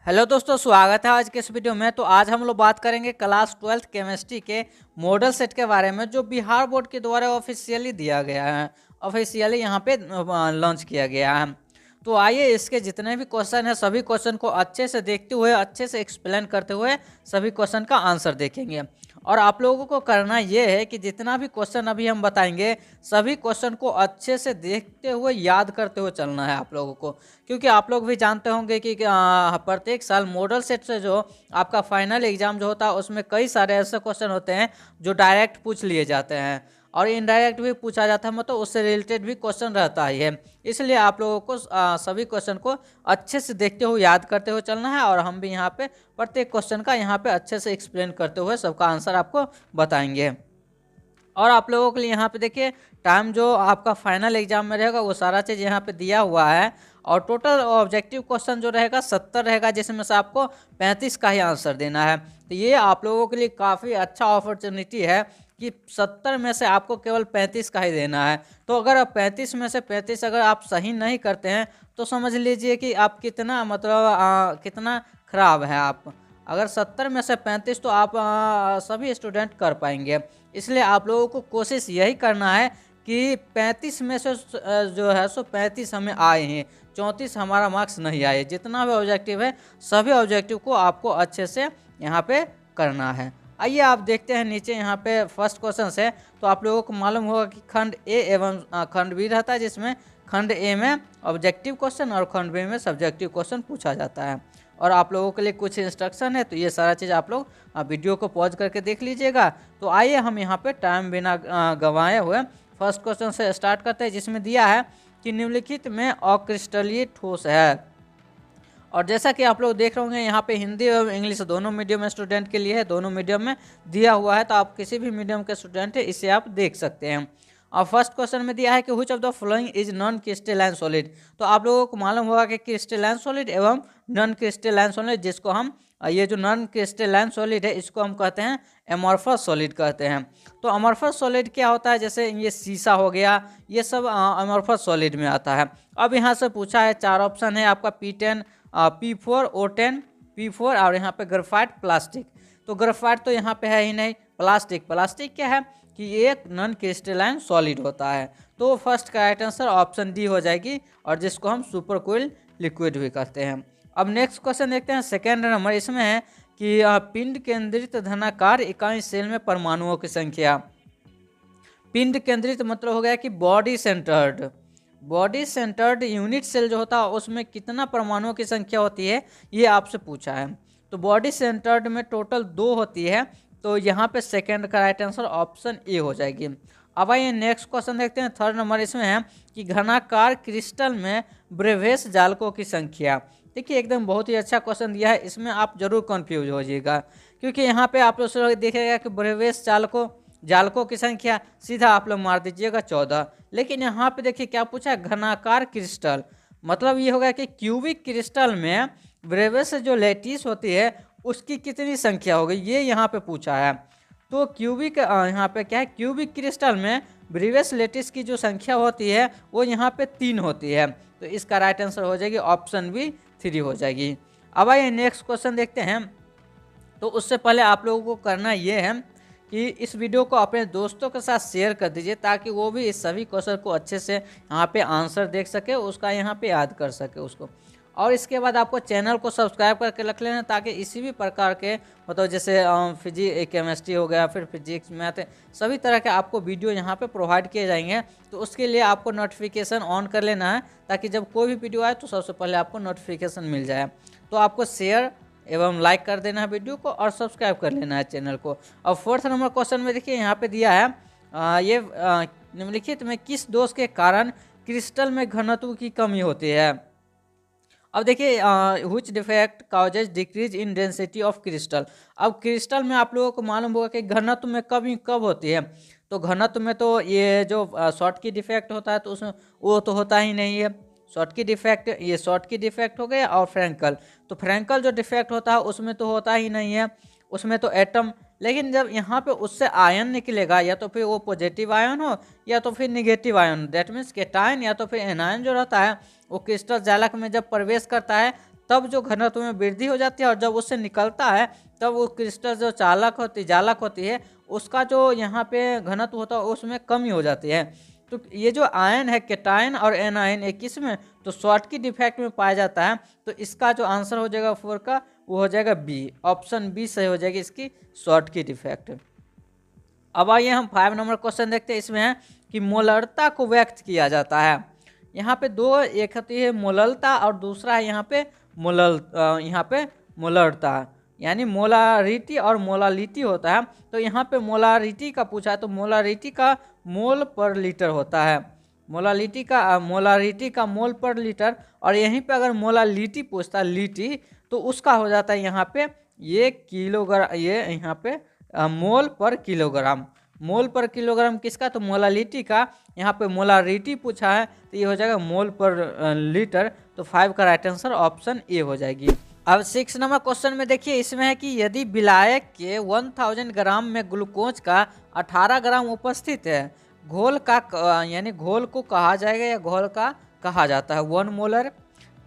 Hello दोस्तों, स्वागत है आज के इस वीडियो में। तो आज हम लोग बात करेंगे क्लास 12th केमिस्ट्री के मॉडल सेट के बारे में, जो बिहार बोर्ड के द्वारा ऑफिशियली दिया गया है, ऑफिशियली यहाँ पे लॉन्च किया गया है। तो आइए इसके जितने भी क्वेश्चन हैं सभी क्वेश्चन को अच्छे से देखते हुए, अच्छे से एक्सप्लेन करते हुए सभी क्वेश्चन का आंसर देखेंगे। और आप लोगों को करना ये है कि जितना भी क्वेश्चन अभी हम बताएंगे सभी क्वेश्चन को अच्छे से देखते हुए याद करते हुए चलना है आप लोगों को, क्योंकि आप लोग भी जानते होंगे कि प्रत्येक साल मॉडल सेट से जो आपका फाइनल एग्जाम जो होता है उसमें कई सारे ऐसे क्वेश्चन होते हैं जो डायरेक्ट पूछ लिए जाते हैं और इनडायरेक्ट भी पूछा जाता है, मतलब उससे रिलेटेड भी क्वेश्चन रहता ही है। इसलिए आप लोगों को सभी क्वेश्चन को अच्छे से देखते हुए याद करते हुए चलना है, और हम भी यहाँ पे प्रत्येक क्वेश्चन का यहाँ पे अच्छे से एक्सप्लेन करते हुए सबका आंसर आपको बताएंगे। और आप लोगों के लिए यहाँ पे देखिए टाइम जो आपका फाइनल एग्जाम में रहेगा वो सारा चीज़ यहाँ पे दिया हुआ है, और टोटल ऑब्जेक्टिव क्वेश्चन जो रहेगा 70 रहेगा, जिसमें से आपको 35 का ही आंसर देना है। तो ये आप लोगों के लिए काफ़ी अच्छा अपॉर्चुनिटी है कि 70 में से आपको केवल 35 का ही देना है। तो अगर आप 35 में से 35 अगर आप सही नहीं करते हैं तो समझ लीजिए कि आप कितना मतलब कितना खराब है आप। अगर 70 में से 35 तो आप सभी स्टूडेंट कर पाएंगे। इसलिए आप लोगों को कोशिश यही करना है कि 35 में से जो है सो 35 हमें आए हैं, 34 हमारा मार्क्स नहीं आए। जितना भी ऑब्जेक्टिव है सभी ऑब्जेक्टिव को आपको अच्छे से यहाँ पे करना है। आइए आप देखते हैं नीचे यहाँ पे फर्स्ट क्वेश्चन है। तो आप लोगों को मालूम होगा कि खंड ए एवं खंड बी रहता है, जिसमें खंड ए में ऑब्जेक्टिव क्वेश्चन और खंड बी में सब्जेक्टिव क्वेश्चन पूछा जाता है। और आप लोगों के लिए कुछ इंस्ट्रक्शन है, तो ये सारा चीज़ आप लोग वीडियो को पॉज करके देख लीजिएगा। तो आइए हम यहाँ पे टाइम बिना गंवाए हुए फर्स्ट क्वेश्चन से स्टार्ट करते हैं, जिसमें दिया है कि निम्नलिखित में अक्रिस्टलीय ठोस है। और जैसा कि आप लोग देख रहे होंगे यहाँ पे हिंदी और इंग्लिश दोनों मीडियम स्टूडेंट के लिए है, दोनों मीडियम में दिया हुआ है, तो आप किसी भी मीडियम के स्टूडेंट है इसे आप देख सकते हैं। और फर्स्ट क्वेश्चन में दिया है कि which of the following is non crystalline solid. तो आप लोगों को मालूम होगा कि क्रिस्टलाइन सॉलिड एवं नॉन क्रिस्टलाइन सॉलिड, जिसको हम ये जो नॉन क्रिस्टलाइन सॉलिड है इसको हम कहते हैं एमॉर्फस सॉलिड कहते हैं। तो एमॉर्फस सॉलिड क्या होता है, जैसे ये शीशा हो गया, ये सब एमॉर्फस सॉलिड में आता है। अब यहाँ से पूछा है, 4 ऑप्शन है आपका P10, P4, O10, P4 और यहाँ पे ग्रेफाइट प्लास्टिक। तो ग्रेफाइट तो यहाँ पे है ही नहीं। प्लास्टिक क्या है कि ये एक नॉन क्रिस्टलाइन सॉलिड होता है। तो फर्स्ट का राइट आंसर ऑप्शन डी हो जाएगी, और जिसको हम सुपर कूल लिक्विड भी कहते हैं। अब नेक्स्ट क्वेश्चन देखते हैं, सेकेंड नंबर इसमें है कि पिंड केंद्रित धनाकार इकाई सेल में परमाणुओं की संख्या। पिंड केंद्रित मतलब हो गया कि बॉडी सेंटर्ड यूनिट सेल जो होता है उसमें कितना परमाणुओं की संख्या होती है, ये आपसे पूछा है। तो बॉडी सेंटर्ड में टोटल 2 होती है, तो यहाँ पे सेकंड का राइट आंसर ऑप्शन ए हो जाएगी। अब आइए नेक्स्ट क्वेश्चन देखते हैं, थर्ड नंबर इसमें है कि घनाकार क्रिस्टल में ब्रेवेस जालकों की संख्या। देखिए एकदम बहुत ही अच्छा क्वेश्चन दिया है, इसमें आप जरूर कन्फ्यूज हो जाइएगा, क्योंकि यहाँ पे आप लोग देखिएगा कि ब्रेवेस जालकों की संख्या सीधा आप लोग मार दीजिएगा 14। लेकिन यहाँ पे देखिए क्या पूछा है, घनाकार क्रिस्टल, मतलब ये होगा कि क्यूबिक क्रिस्टल में ब्रेवेस जो लेटिस होती है उसकी कितनी संख्या होगी, ये यहाँ पे पूछा है। तो क्यूबिक यहाँ पे क्या है, क्यूबिक क्रिस्टल में ब्रेवेस लेटिस की जो संख्या होती है वो यहाँ पे 3 होती है। तो इसका राइट आंसर हो जाएगी ऑप्शन बी 3 हो जाएगी। अब आइए नेक्स्ट क्वेश्चन देखते हैं। तो उससे पहले आप लोगों को करना ये है कि इस वीडियो को अपने दोस्तों के साथ शेयर कर दीजिए, ताकि वो भी इस सभी क्वेश्चन को अच्छे से यहाँ पे आंसर देख सके, उसका यहाँ पे याद कर सके उसको। और इसके बाद आपको चैनल को सब्सक्राइब करके रख लेना, ताकि इसी भी प्रकार के मतलब जैसे केमिस्ट्री हो गया, फिर फिजिक्स, मैथ, सभी तरह के आपको वीडियो यहाँ पे प्रोवाइड किए जाएंगे। तो उसके लिए आपको नोटिफिकेशन ऑन कर लेना है, ताकि जब कोई भी वीडियो आए तो सबसे पहले आपको नोटिफिकेशन मिल जाए। तो आपको शेयर एवं लाइक कर देना है वीडियो को, और सब्सक्राइब कर लेना है चैनल को। और फोर्थ नंबर क्वेश्चन में देखिए यहाँ पे दिया है निम्नलिखित में किस दोष के कारण क्रिस्टल में घनत्व की कमी होती है। अब देखिए which defect causes decrease in density of crystal. अब क्रिस्टल में आप लोगों को मालूम होगा कि घनत्व में कमी कब होती है। तो घनत्व में तो ये जो शॉर्ट की डिफेक्ट होता है तो उसमें वो तो होता ही नहीं है। शॉर्ट की डिफेक्ट हो गया, और फ्रैंकल, तो फ्रैंकल जो डिफेक्ट होता है उसमें तो होता ही नहीं है, उसमें तो एटम। लेकिन जब यहाँ पे उससे आयन निकलेगा, या तो फिर वो पॉजिटिव आयन हो या तो फिर negative ion, that means cation या तो फिर एनायन जो रहता है, वो क्रिस्टल जालक में जब प्रवेश करता है तब जो घनत्व में वृद्धि हो जाती है और जब उससे निकलता है तब वो क्रिस्टल जो जालक होती है उसका जो यहाँ पे घनत्व होता है उसमें कमी हो जाती है। तो ये जो आयन है केटायन और एनायन एक किस में तो शॉर्टकी डिफेक्ट में पाया जाता है। तो इसका जो आंसर हो जाएगा 4 का वो हो जाएगा बी, ऑप्शन बी सही हो जाएगी इसकी शॉर्टकी डिफेक्ट। अब आइए हम 5 नंबर क्वेश्चन देखते हैं। इसमें है कि मोलरता को व्यक्त किया जाता है। यहाँ पे दो, एक होती है मोललता और दूसरा है यहाँ पे मोलरता, यानी मोलारिटी और मोलालिटी होता है। तो यहाँ पे मोलारिटी का पूछा है तो मोलारिटी का मोल पर लीटर होता है, मोलारिटी का मोल पर लीटर। और यहीं पे अगर मोलालिटी पूछता है लीटी तो उसका हो जाता है यहाँ पे ये किलोग्राम, ये यहाँ पे मोल पर किलोग्राम। मोल पर किलोग्राम किसका तो मोलालिटी का, यहाँ पे मोलारिटी पूछा है तो ये हो जाएगा मोल पर लीटर। तो 5 का राइट आंसर ऑप्शन ए हो जाएगी। अब 6 नंबर क्वेश्चन में देखिए, इसमें है कि यदि विलायक के 1000 ग्राम में ग्लूकोज का 18 ग्राम उपस्थित है, घोल का यानी घोल को कहा जाएगा या घोल का कहा जाता है 1 मोलर,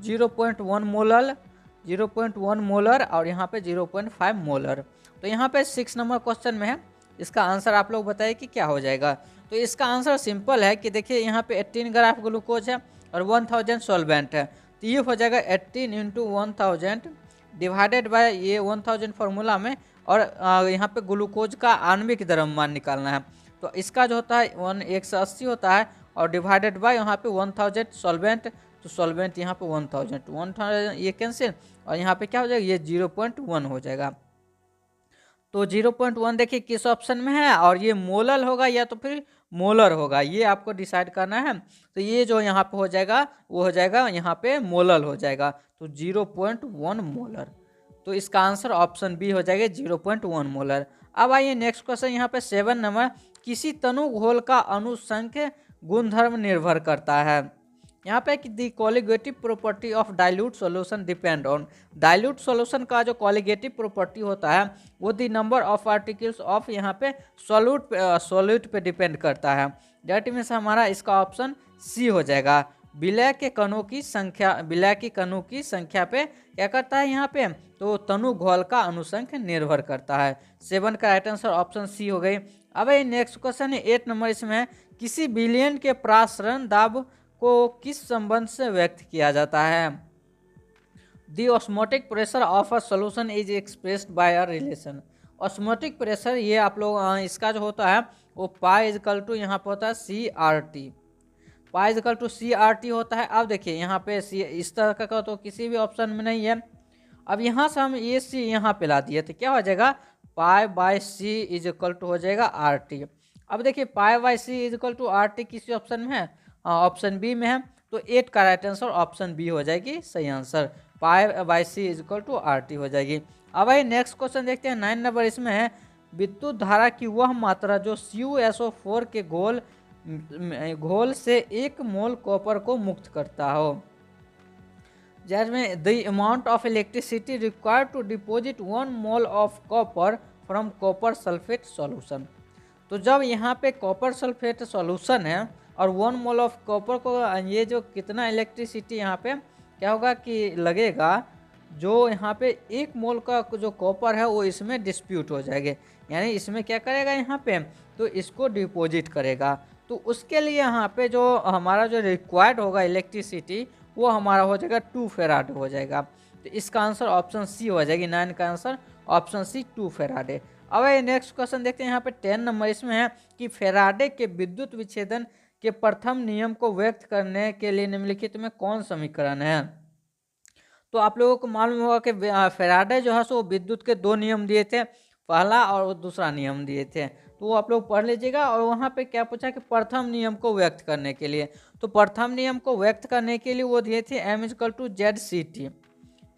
0.1 मोलर, 0.1 मोलर और यहाँ पे 0.5 मोलर। तो यहाँ पे 6 नंबर क्वेश्चन में है, इसका आंसर आप लोग बताइए कि क्या हो जाएगा। तो इसका आंसर सिंपल है कि देखिए यहाँ पे 18 ग्राम ग्लूकोज है और 1000 सॉल्वेंट है। तो ये हो जाएगा 18 इंटू 1000 डिवाइडेड बाय ये 1000 फार्मूला में, और यहाँ पे ग्लूकोज का आणविक द्रव्यमान निकालना है। तो इसका जो होता है 180 होता है और डिवाइडेड बाय यहाँ पे 1000 सॉल्वेंट। तो सॉल्वेंट यहाँ पे 1000 ये कैंसिल और यहाँ पे क्या हो जाएगा ये 0.1 हो जाएगा। तो 0.1 देखिए किस ऑप्शन में है और ये मोलल होगा या तो फिर मोलर होगा, ये आपको डिसाइड करना है। तो ये जो यहाँ पे हो जाएगा वो हो जाएगा यहाँ पे मोलल हो जाएगा, तो 0.1 मोलर। तो इसका आंसर ऑप्शन बी हो जाएगा 0.1 मोलर। अब आइए नेक्स्ट क्वेश्चन यहाँ पे 7 नंबर, किसी तनु घोल का अणुसंख्य गुणधर्म निर्भर करता है। यहाँ पे कि the colligative property of dilute solution depend on, dilute solution का जो कॉलिगेटिव प्रॉपर्टी होता है वो the number of particles of यहाँ पे सॉल्यूट पे डिपेंड करता है। डेट मीन्स हमारा इसका ऑप्शन सी हो जाएगा। विलय के कणों की संख्या पे क्या करता है यहाँ पे तो तनु घोल का अनुसंख्य निर्भर करता है। 7 का राइट आंसर ऑप्शन सी हो गई। अब ये नेक्स्ट क्वेश्चन है 8 नंबर, इसमें किसी विलयन के प्रासरण दाब को किस संबंध से व्यक्त किया जाता है। The osmotic pressure of a solution is expressed by a relation. Osmotic pressure ये आप लोग इसका जो होता है वो पाई इजकल टू यहाँ पे होता है CRT, pi is equal to CRT होता है। अब देखिए यहाँ पे इस तरह का तो किसी भी ऑप्शन में नहीं है। अब यहाँ से हम ये सी यहाँ पे ला दिए तो क्या हो जाएगा pi by C is equal to हो जाएगा RT। अब देखिए pi by C is equal to RT किसी ऑप्शन में है, ऑप्शन बी में है। तो 8 का राइट आंसर ऑप्शन बी हो जाएगी सही answer, pi by C is equal to RT हो जाएगी। अब भाई नेक्स्ट क्वेश्चन देखते हैं 9 नंबर, इसमें है विद्युत धारा की वह मात्रा जो CuSO4 के घोल से 1 मोल कॉपर को मुक्त करता हो। जिसमें the amount of electricity required to deposit 1 mole of copper from copper sulphate solution. तो जब यहाँ पे कॉपर सल्फेट सॉल्यूशन है और 1 मोल ऑफ कॉपर को ये जो कितना इलेक्ट्रिसिटी यहाँ पे क्या होगा कि लगेगा, जो यहाँ पे 1 मोल का जो कॉपर है वो इसमें डिस्प्यूट हो जाएगा, यानी इसमें क्या करेगा यहाँ पे तो इसको डिपॉजिट करेगा। तो उसके लिए यहाँ पे जो हमारा जो रिक्वायर्ड होगा इलेक्ट्रिसिटी वो हमारा हो जाएगा 2 फेराडे हो जाएगा। तो इसका आंसर ऑप्शन सी हो जाएगी, 9 का आंसर ऑप्शन सी 2 फेराडे। अब ये नेक्स्ट क्वेश्चन देखते हैं यहाँ पे 10 नंबर, इसमें है कि फेराडे के विद्युत विच्छेदन के प्रथम नियम को व्यक्त करने के लिए निम्नलिखित में कौन समीकरण है। तो आप लोगों को मालूम होगा कि फेराडे जो है सो विद्युत के 2 नियम दिए थे, पहला और दूसरा नियम दिए थे। तो वो आप लोग पढ़ लीजिएगा। और वहाँ पे क्या पूछा कि प्रथम नियम को व्यक्त करने के लिए, तो प्रथम नियम को व्यक्त करने के लिए वो दिए थे m = ZCT,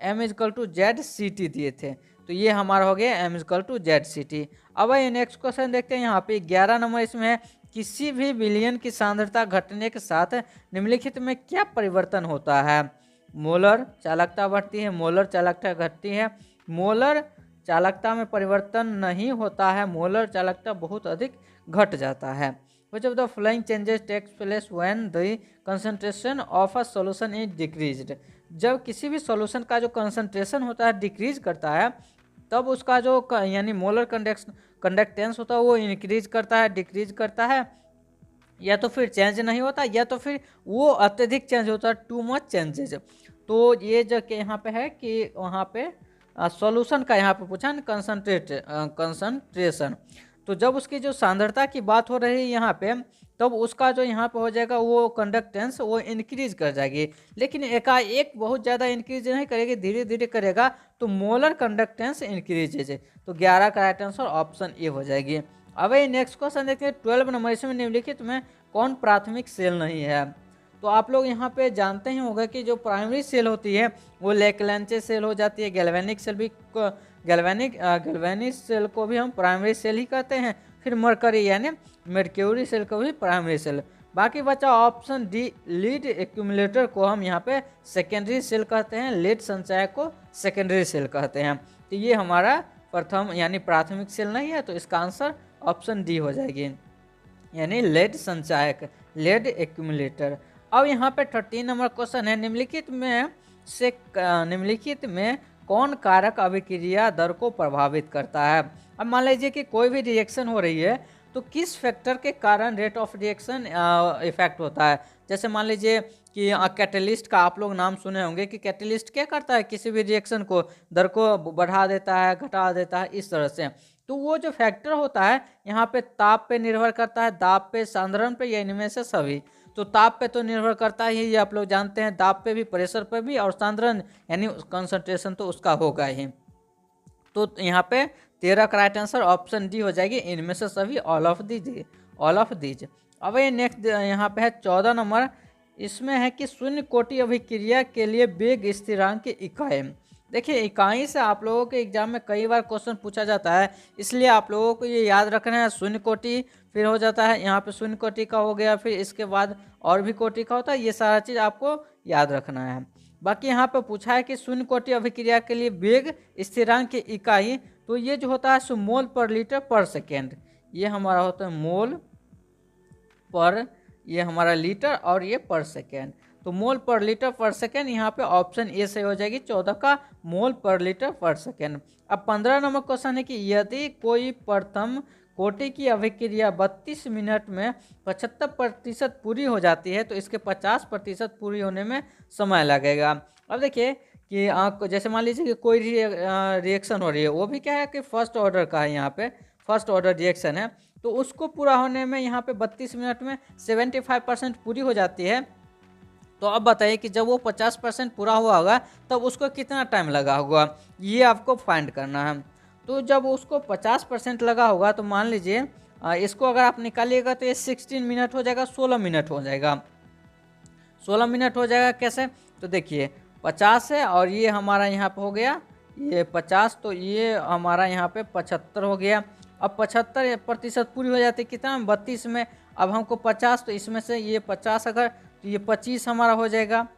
m = ZCT दिए थे। तो ये हमारा हो गया m = ZCT। अब ये नेक्स्ट क्वेश्चन देखते हैं यहाँ पे 11 नंबर, इसमें है किसी भी विलयन की सांद्रता घटने के साथ निम्नलिखित में क्या परिवर्तन होता है। मोलर चालकता बढ़ती है, मोलर चालकता घटती है, मोलर चालकता में परिवर्तन नहीं होता है, मोलर चालकता बहुत अधिक घट जाता है। Which of the following changes takes place when the concentration of a solution is decreased? जब किसी भी सॉल्यूशन का जो कंसंट्रेशन होता है डिक्रीज करता है, तब उसका जो यानी मोलर कंडक्टेंस होता है वो इंक्रीज करता है, डिक्रीज करता है, या तो फिर चेंज नहीं होता, या तो फिर वो अत्यधिक चेंज होता है, टू मच चेंजेज। तो ये जो कि यहाँ पे है कि वहाँ पे सॉल्यूशन का यहाँ पे पूछा ना कंसंट्रेशन, तो जब उसकी जो सांद्रता की बात हो रही है यहाँ पे, तब उसका जो यहाँ पे हो जाएगा वो कंडक्टेंस वो इंक्रीज कर जाएगी, लेकिन एकाएक बहुत ज़्यादा इंक्रीज नहीं करेगी, धीरे धीरे करेगा, तो मोलर कंडक्टेंस इंक्रीज है। तो 11 का राइट आंसर ऑप्शन ए हो जाएगी। अब ये नेक्स्ट क्वेश्चन देखते हैं 12 नंबर, इसमें निम्नलिखित में कौन प्राथमिक सेल नहीं है। तो आप लोग यहाँ पे जानते ही होंगे कि जो प्राइमरी सेल होती है वो लेकलेंचे सेल हो जाती है, गैल्वेनिक सेल भी गैल्वेनिक सेल को भी हम प्राइमरी सेल ही कहते हैं, फिर मरकरी यानी मर्क्यूरी सेल को भी प्राइमरी सेल। बाकी बचा ऑप्शन डी, लीड एक्यूमुलेटर को हम यहाँ पे सेकेंडरी सेल कहते हैं, लीड संचयक को सेकेंडरी सेल कहते हैं। तो ये हमारा प्रथम यानी प्राथमिक सेल नहीं है, तो इसका आंसर ऑप्शन डी हो जाएगी, यानी लेड संचायक, लेड एक्यूमुलेटर। अब यहाँ पे 13 नंबर क्वेश्चन है, निम्नलिखित में कौन कारक अभिक्रिया दर को प्रभावित करता है। अब मान लीजिए कि कोई भी रिएक्शन हो रही है, तो किस फैक्टर के कारण रेट ऑफ रिएक्शन इफेक्ट होता है। जैसे मान लीजिए कि कैटलिस्ट का आप लोग नाम सुने होंगे कि कैटलिस्ट क्या करता है, किसी भी रिएक्शन को दर को बढ़ा देता है, घटा देता है, इस तरह से। तो वो जो फैक्टर होता है यहाँ पे ताप पे निर्भर करता है, दाब पे, सांद्रण पे, या इनमें से सभी। तो ताप पे तो निर्भर करता ही, ये आप लोग जानते हैं, दाब पे भी, प्रेशर पे भी, और सांद्रण यानी कंसंट्रेशन तो उसका होगा ही। तो यहाँ पे 13 का राइट आंसर ऑप्शन डी हो जाएगी, इनमें से सभी, ऑल ऑफ दीज। अब ये नेक्स्ट यहाँ पे है 14 नंबर, इसमें है कि शून्य कोटि अभिक्रिया के लिए वेग स्थिरांक की इकाई। देखिए इकाई से आप लोगों के एग्जाम में कई बार क्वेश्चन पूछा जाता है, इसलिए आप लोगों को ये याद रखना है। शून्य कोटि फिर हो जाता है, यहाँ पे शून्य कोटि का हो गया, फिर इसके बाद और भी कोटि का होता है, ये सारा चीज़ आपको याद रखना है। बाकी यहाँ पे पूछा है कि शून्य कोटि अभिक्रिया के लिए वेग स्थिरांक की इकाई, तो ये जो होता है सो मोल पर लीटर पर सेकेंड, ये हमारा होता है मोल पर, ये हमारा लीटर, और ये पर सेकेंड। तो मोल पर लीटर पर सेकेंड यहाँ पे ऑप्शन ए से हो जाएगी, 14 का मोल पर लीटर पर सेकेंड। अब 15 नंबर क्वेश्चन है कि यदि कोई प्रथम कोटि की अभिक्रिया 32 मिनट में 75% पूरी हो जाती है, तो इसके 50% पूरी होने में समय लगेगा। अब देखिए कि आपको जैसे मान लीजिए कि कोई रिएक्शन हो रही है, वो भी क्या है कि फर्स्ट ऑर्डर का है, यहाँ पे फर्स्ट ऑर्डर रिएक्शन है, तो उसको पूरा होने में यहाँ पे 32 मिनट में 75% पूरी हो जाती है। तो अब बताइए कि जब वो 50% पूरा हुआ होगा तब उसको कितना टाइम लगा होगा, ये आपको फाइंड करना है। तो जब उसको 50% लगा होगा, तो मान लीजिए इसको अगर आप निकालिएगा तो ये 16 मिनट हो जाएगा, 16 मिनट हो जाएगा, 16 मिनट हो जाएगा। कैसे, तो देखिए 50 है और ये हमारा यहाँ पे हो गया ये 50, तो ये हमारा यहाँ पे 75 हो गया। अब 75% पूरी हो जाती है कितना, 32 में। अब हमको 50, तो इसमें से ये 50 अगर, तो ये 25 हमारा हो जाएगा।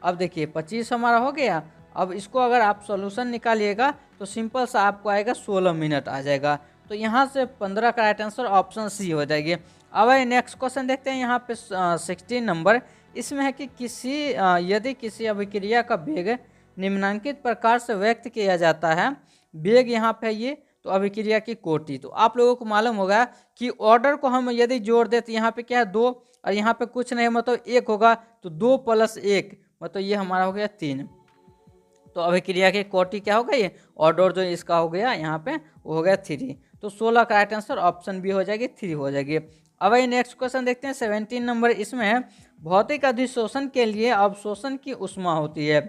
अब देखिए 25 हमारा हो गया। अब इसको अगर आप सॉल्यूशन निकालिएगा तो सिंपल सा आपको आएगा 16 मिनट आ जाएगा। तो यहाँ से 15 का राइट आंसर ऑप्शन सी हो जाएगी। अब नेक्स्ट क्वेश्चन देखते हैं यहाँ पे 16 नंबर, इसमें है कि यदि किसी अभिक्रिया का वेग निम्नांकित प्रकार से व्यक्त किया जाता है, वेग यहाँ पे ये, तो अभिक्रिया की कोटि। तो आप लोगों को मालूम होगा कि ऑर्डर को हम यदि जोड़ दें तो यहाँ पे क्या है 2, और यहाँ पे कुछ नहीं मतलब 1 होगा, तो 2 + 1 मतलब ये हमारा हो गया 3। तो अभिक्रिया की कोटि क्या हो गई, ऑर्डर जो इसका हो गया यहाँ पे वो हो गया 3। तो 16 का राइट आंसर ऑप्शन बी हो जाएगी, 3 हो जाएगी। अब ये नेक्स्ट क्वेश्चन देखते हैं 17 नंबर, इसमें है भौतिक अधिशोषण के लिए अवशोषण की ऊष्मा होती है।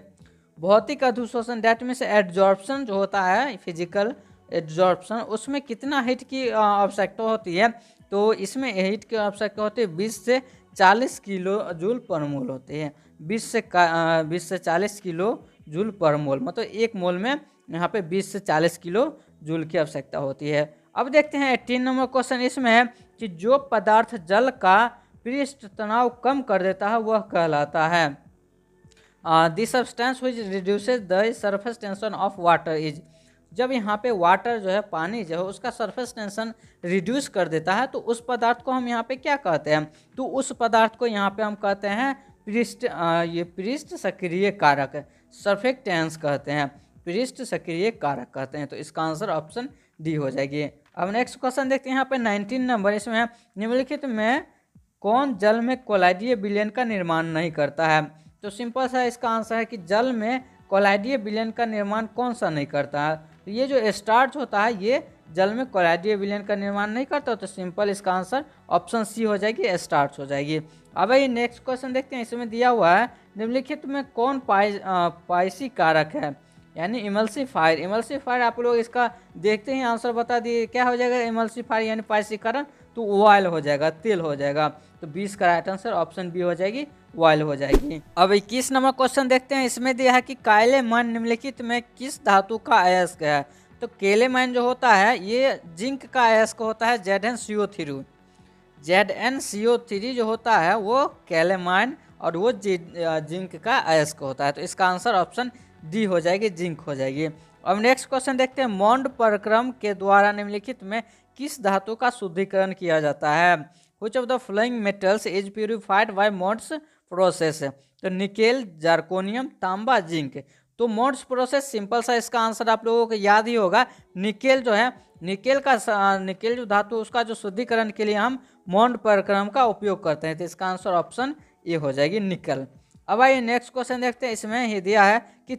भौतिक अधिशोषण दैट मीन्स एड्जॉर्प्शन जो होता है, फिजिकल एड्जॉर्प्शन, उसमें कितना हीट की आवश्यकता होती है। तो इसमें हीट की आवश्यकता होती है 20 से 40 किलो जूल पर मोल होती है, 20 से 40 किलो जूल पर मोल, मतलब 1 मोल में यहाँ पे 20 से 40 किलो जूल की आवश्यकता होती है। अब देखते हैं 18 नंबर क्वेश्चन, इसमें है कि जो पदार्थ जल का पृष्ठ तनाव कम कर देता है वह कहलाता है। The substance which reduces the surface tension of water is. जब यहाँ पे वाटर जो है, पानी जो है, उसका सरफेस टेंशन रिड्यूस कर देता है, तो उस पदार्थ को हम यहाँ पे क्या कहते हैं, तो उस पदार्थ को यहाँ पे हम कहते हैं ये पृष्ठ सक्रिय कारक है, सर्फेक्टेंस कहते हैं, पृष्ठ सक्रिय कारक कहते हैं। तो इसका आंसर ऑप्शन डी हो जाएगी। अब नेक्स्ट क्वेश्चन देखते हैं यहाँ पे 19 नंबर, इसमें है निम्नलिखित में कौन जल में कोलाइडीय विलयन का निर्माण नहीं करता है। तो सिंपल सा इसका आंसर है कि जल में कोलाइडीय विलयन का निर्माण कौन सा नहीं करता है। तो ये जो स्टार्च होता है ये जल में कोलाइडीय विलयन का निर्माण नहीं करता, तो सिंपल इसका आंसर ऑप्शन सी हो जाएगी, स्टार्च हो जाएगी। अब ये नेक्स्ट क्वेश्चन देखते हैं, इसमें दिया हुआ है निम्नलिखित में कौन पाइसी कारक है, यानी इमल्सीफायर। इमल्सीफायर आप लोग इसका देखते ही आंसर बता दिए, क्या हो जाएगा इमल्सीफायर यानी पाइसीकरण, तो ऑयल हो जाएगा, तेल हो जाएगा। तो 20 का राइट आंसर ऑप्शन बी हो जाएगी, ऑयल हो जाएगी। अब 21 नंबर क्वेश्चन देखते हैं, इसमें दिया है कि काइलेमन निम्नलिखित में किस धातु का अयस्क है। तो केलेमन जो होता है ये जिंक का अयस्क होता है, ZnCO3। ZnCO3 जो होता है वो केलेमन और वो जिंक का अयस्क होता है। तो इसका आंसर ऑप्शन डी हो जाएगी, जिंक हो जाएगी। अब नेक्स्ट क्वेश्चन देखते हैं, मॉन्ड प्रक्रम के द्वारा निम्नलिखित में किस धातु का शुद्धिकरण किया जाता है। Which of the following metals is purified bye modes process. तो निकेल, जर्कोनियम, तांबा, जिंक। तो मोड्स प्रोसेस सिंपल सा इसका आंसर आप लोगों को याद ही होगा, निकेल जो है, निकेल जो धातु उसका जो शुद्धिकरण के लिए हम मॉन्ड प्रक्रम का उपयोग करते हैं। तो इसका आंसर ऑप्शन ए हो जाएगी, निकल। अब आइए नेक्स्ट क्वेश्चन देखते हैं, इसमें ही दिया है कि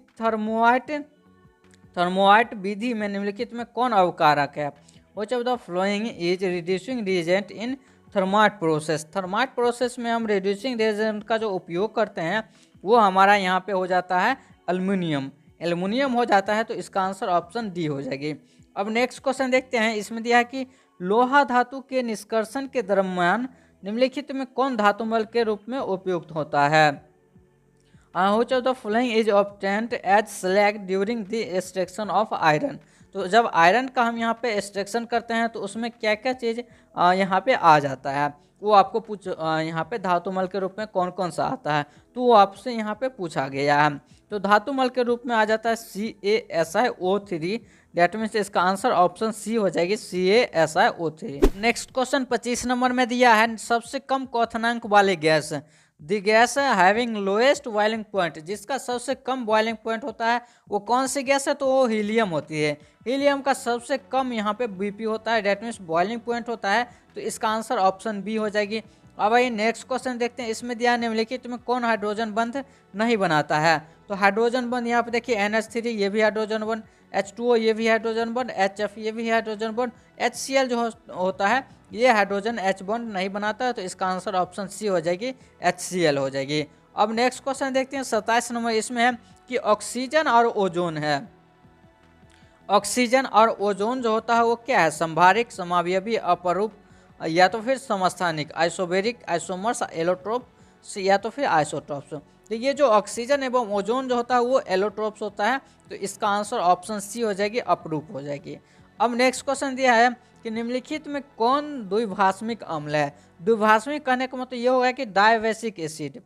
थर्मोइट विधि में निम्नलिखित में कौन अवकारक है। Which of the following is reducing reagent in thermite process. Thermite process में हम रिड्यूसिंग रिएजेंट का जो उपयोग करते हैं वो हमारा यहाँ पे हो जाता है एल्युमिनियम हो जाता है। तो इसका आंसर ऑप्शन डी हो जाएगी। अब नेक्स्ट क्वेश्चन देखते हैं, इसमें दिया है कि लोहा धातु के निष्कर्षण के दरम्यान निम्नलिखित में कौन धातुमल के रूप में उपयुक्त होता है। Which of the following is obtained as slag during the extraction of iron. तो जब आयरन का हम यहाँ पे एक्सट्रैक्शन करते हैं तो उसमें क्या क्या चीज़ यहाँ पे आ जाता है, वो आपको यहाँ पे धातुमल के रूप में कौन कौन सा आता है, तो वो आपसे यहाँ पे पूछा गया है। तो धातुमल के रूप में आ जाता है CaSiO3, डेट मीन्स इसका आंसर ऑप्शन सी हो जाएगी, CaSiO3। नेक्स्ट क्वेश्चन 25 नंबर में दिया है, सबसे कम क्वथनांक वाले gas. The gas having lowest boiling point, जिसका सबसे कम बॉइलिंग पॉइंट होता है वो कौन सी गैस है, तो वो हीलियम होती है। हीलियम का सबसे कम यहाँ पे BP होता है, डेट मीन्स बॉइलिंग पॉइंट होता है। तो इसका आंसर ऑप्शन बी हो जाएगी। अब आइए नेक्स्ट क्वेश्चन देखते हैं, इसमें दिया निम्नलिखित में कौन हाइड्रोजन बंध नहीं बनाता है। तो हाइड्रोजन बंध यहाँ पे देखिए NH3 ये भी हाइड्रोजन बंध, H2O ये भी हाइड्रोजन बंध, HF ये भी हाइड्रोजन बंध, HCl जो होता है ये हाइड्रोजन H बॉन्ड नहीं बनाता है। तो इसका आंसर ऑप्शन सी हो जाएगी, HCl हो जाएगी। अब नेक्स्ट क्वेश्चन देखते हैं 27 नंबर, इसमें है कि ऑक्सीजन और ओजोन है। ऑक्सीजन और ओजोन जो होता है वो क्या है, संभारिक, समावयवी, अपरूप या तो फिर समस्थानिक, आइसोबेरिक, आइसोमर्स, एलोट्रोप्स या तो फिर आइसोटॉप्स। तो ये जो ऑक्सीजन एवं ओजोन जो होता है वो एलोट्रोप्स होता है। तो इसका आंसर ऑप्शन सी हो जाएगी, अपरूप हो जाएगी। अब नेक्स्ट क्वेश्चन दिया है कि निम्नलिखित में कौन द्विभाषमिक अम्ल है। द्विभाषमिक कहने का मतलब ये होगा कि डाइवेसिक एसिड।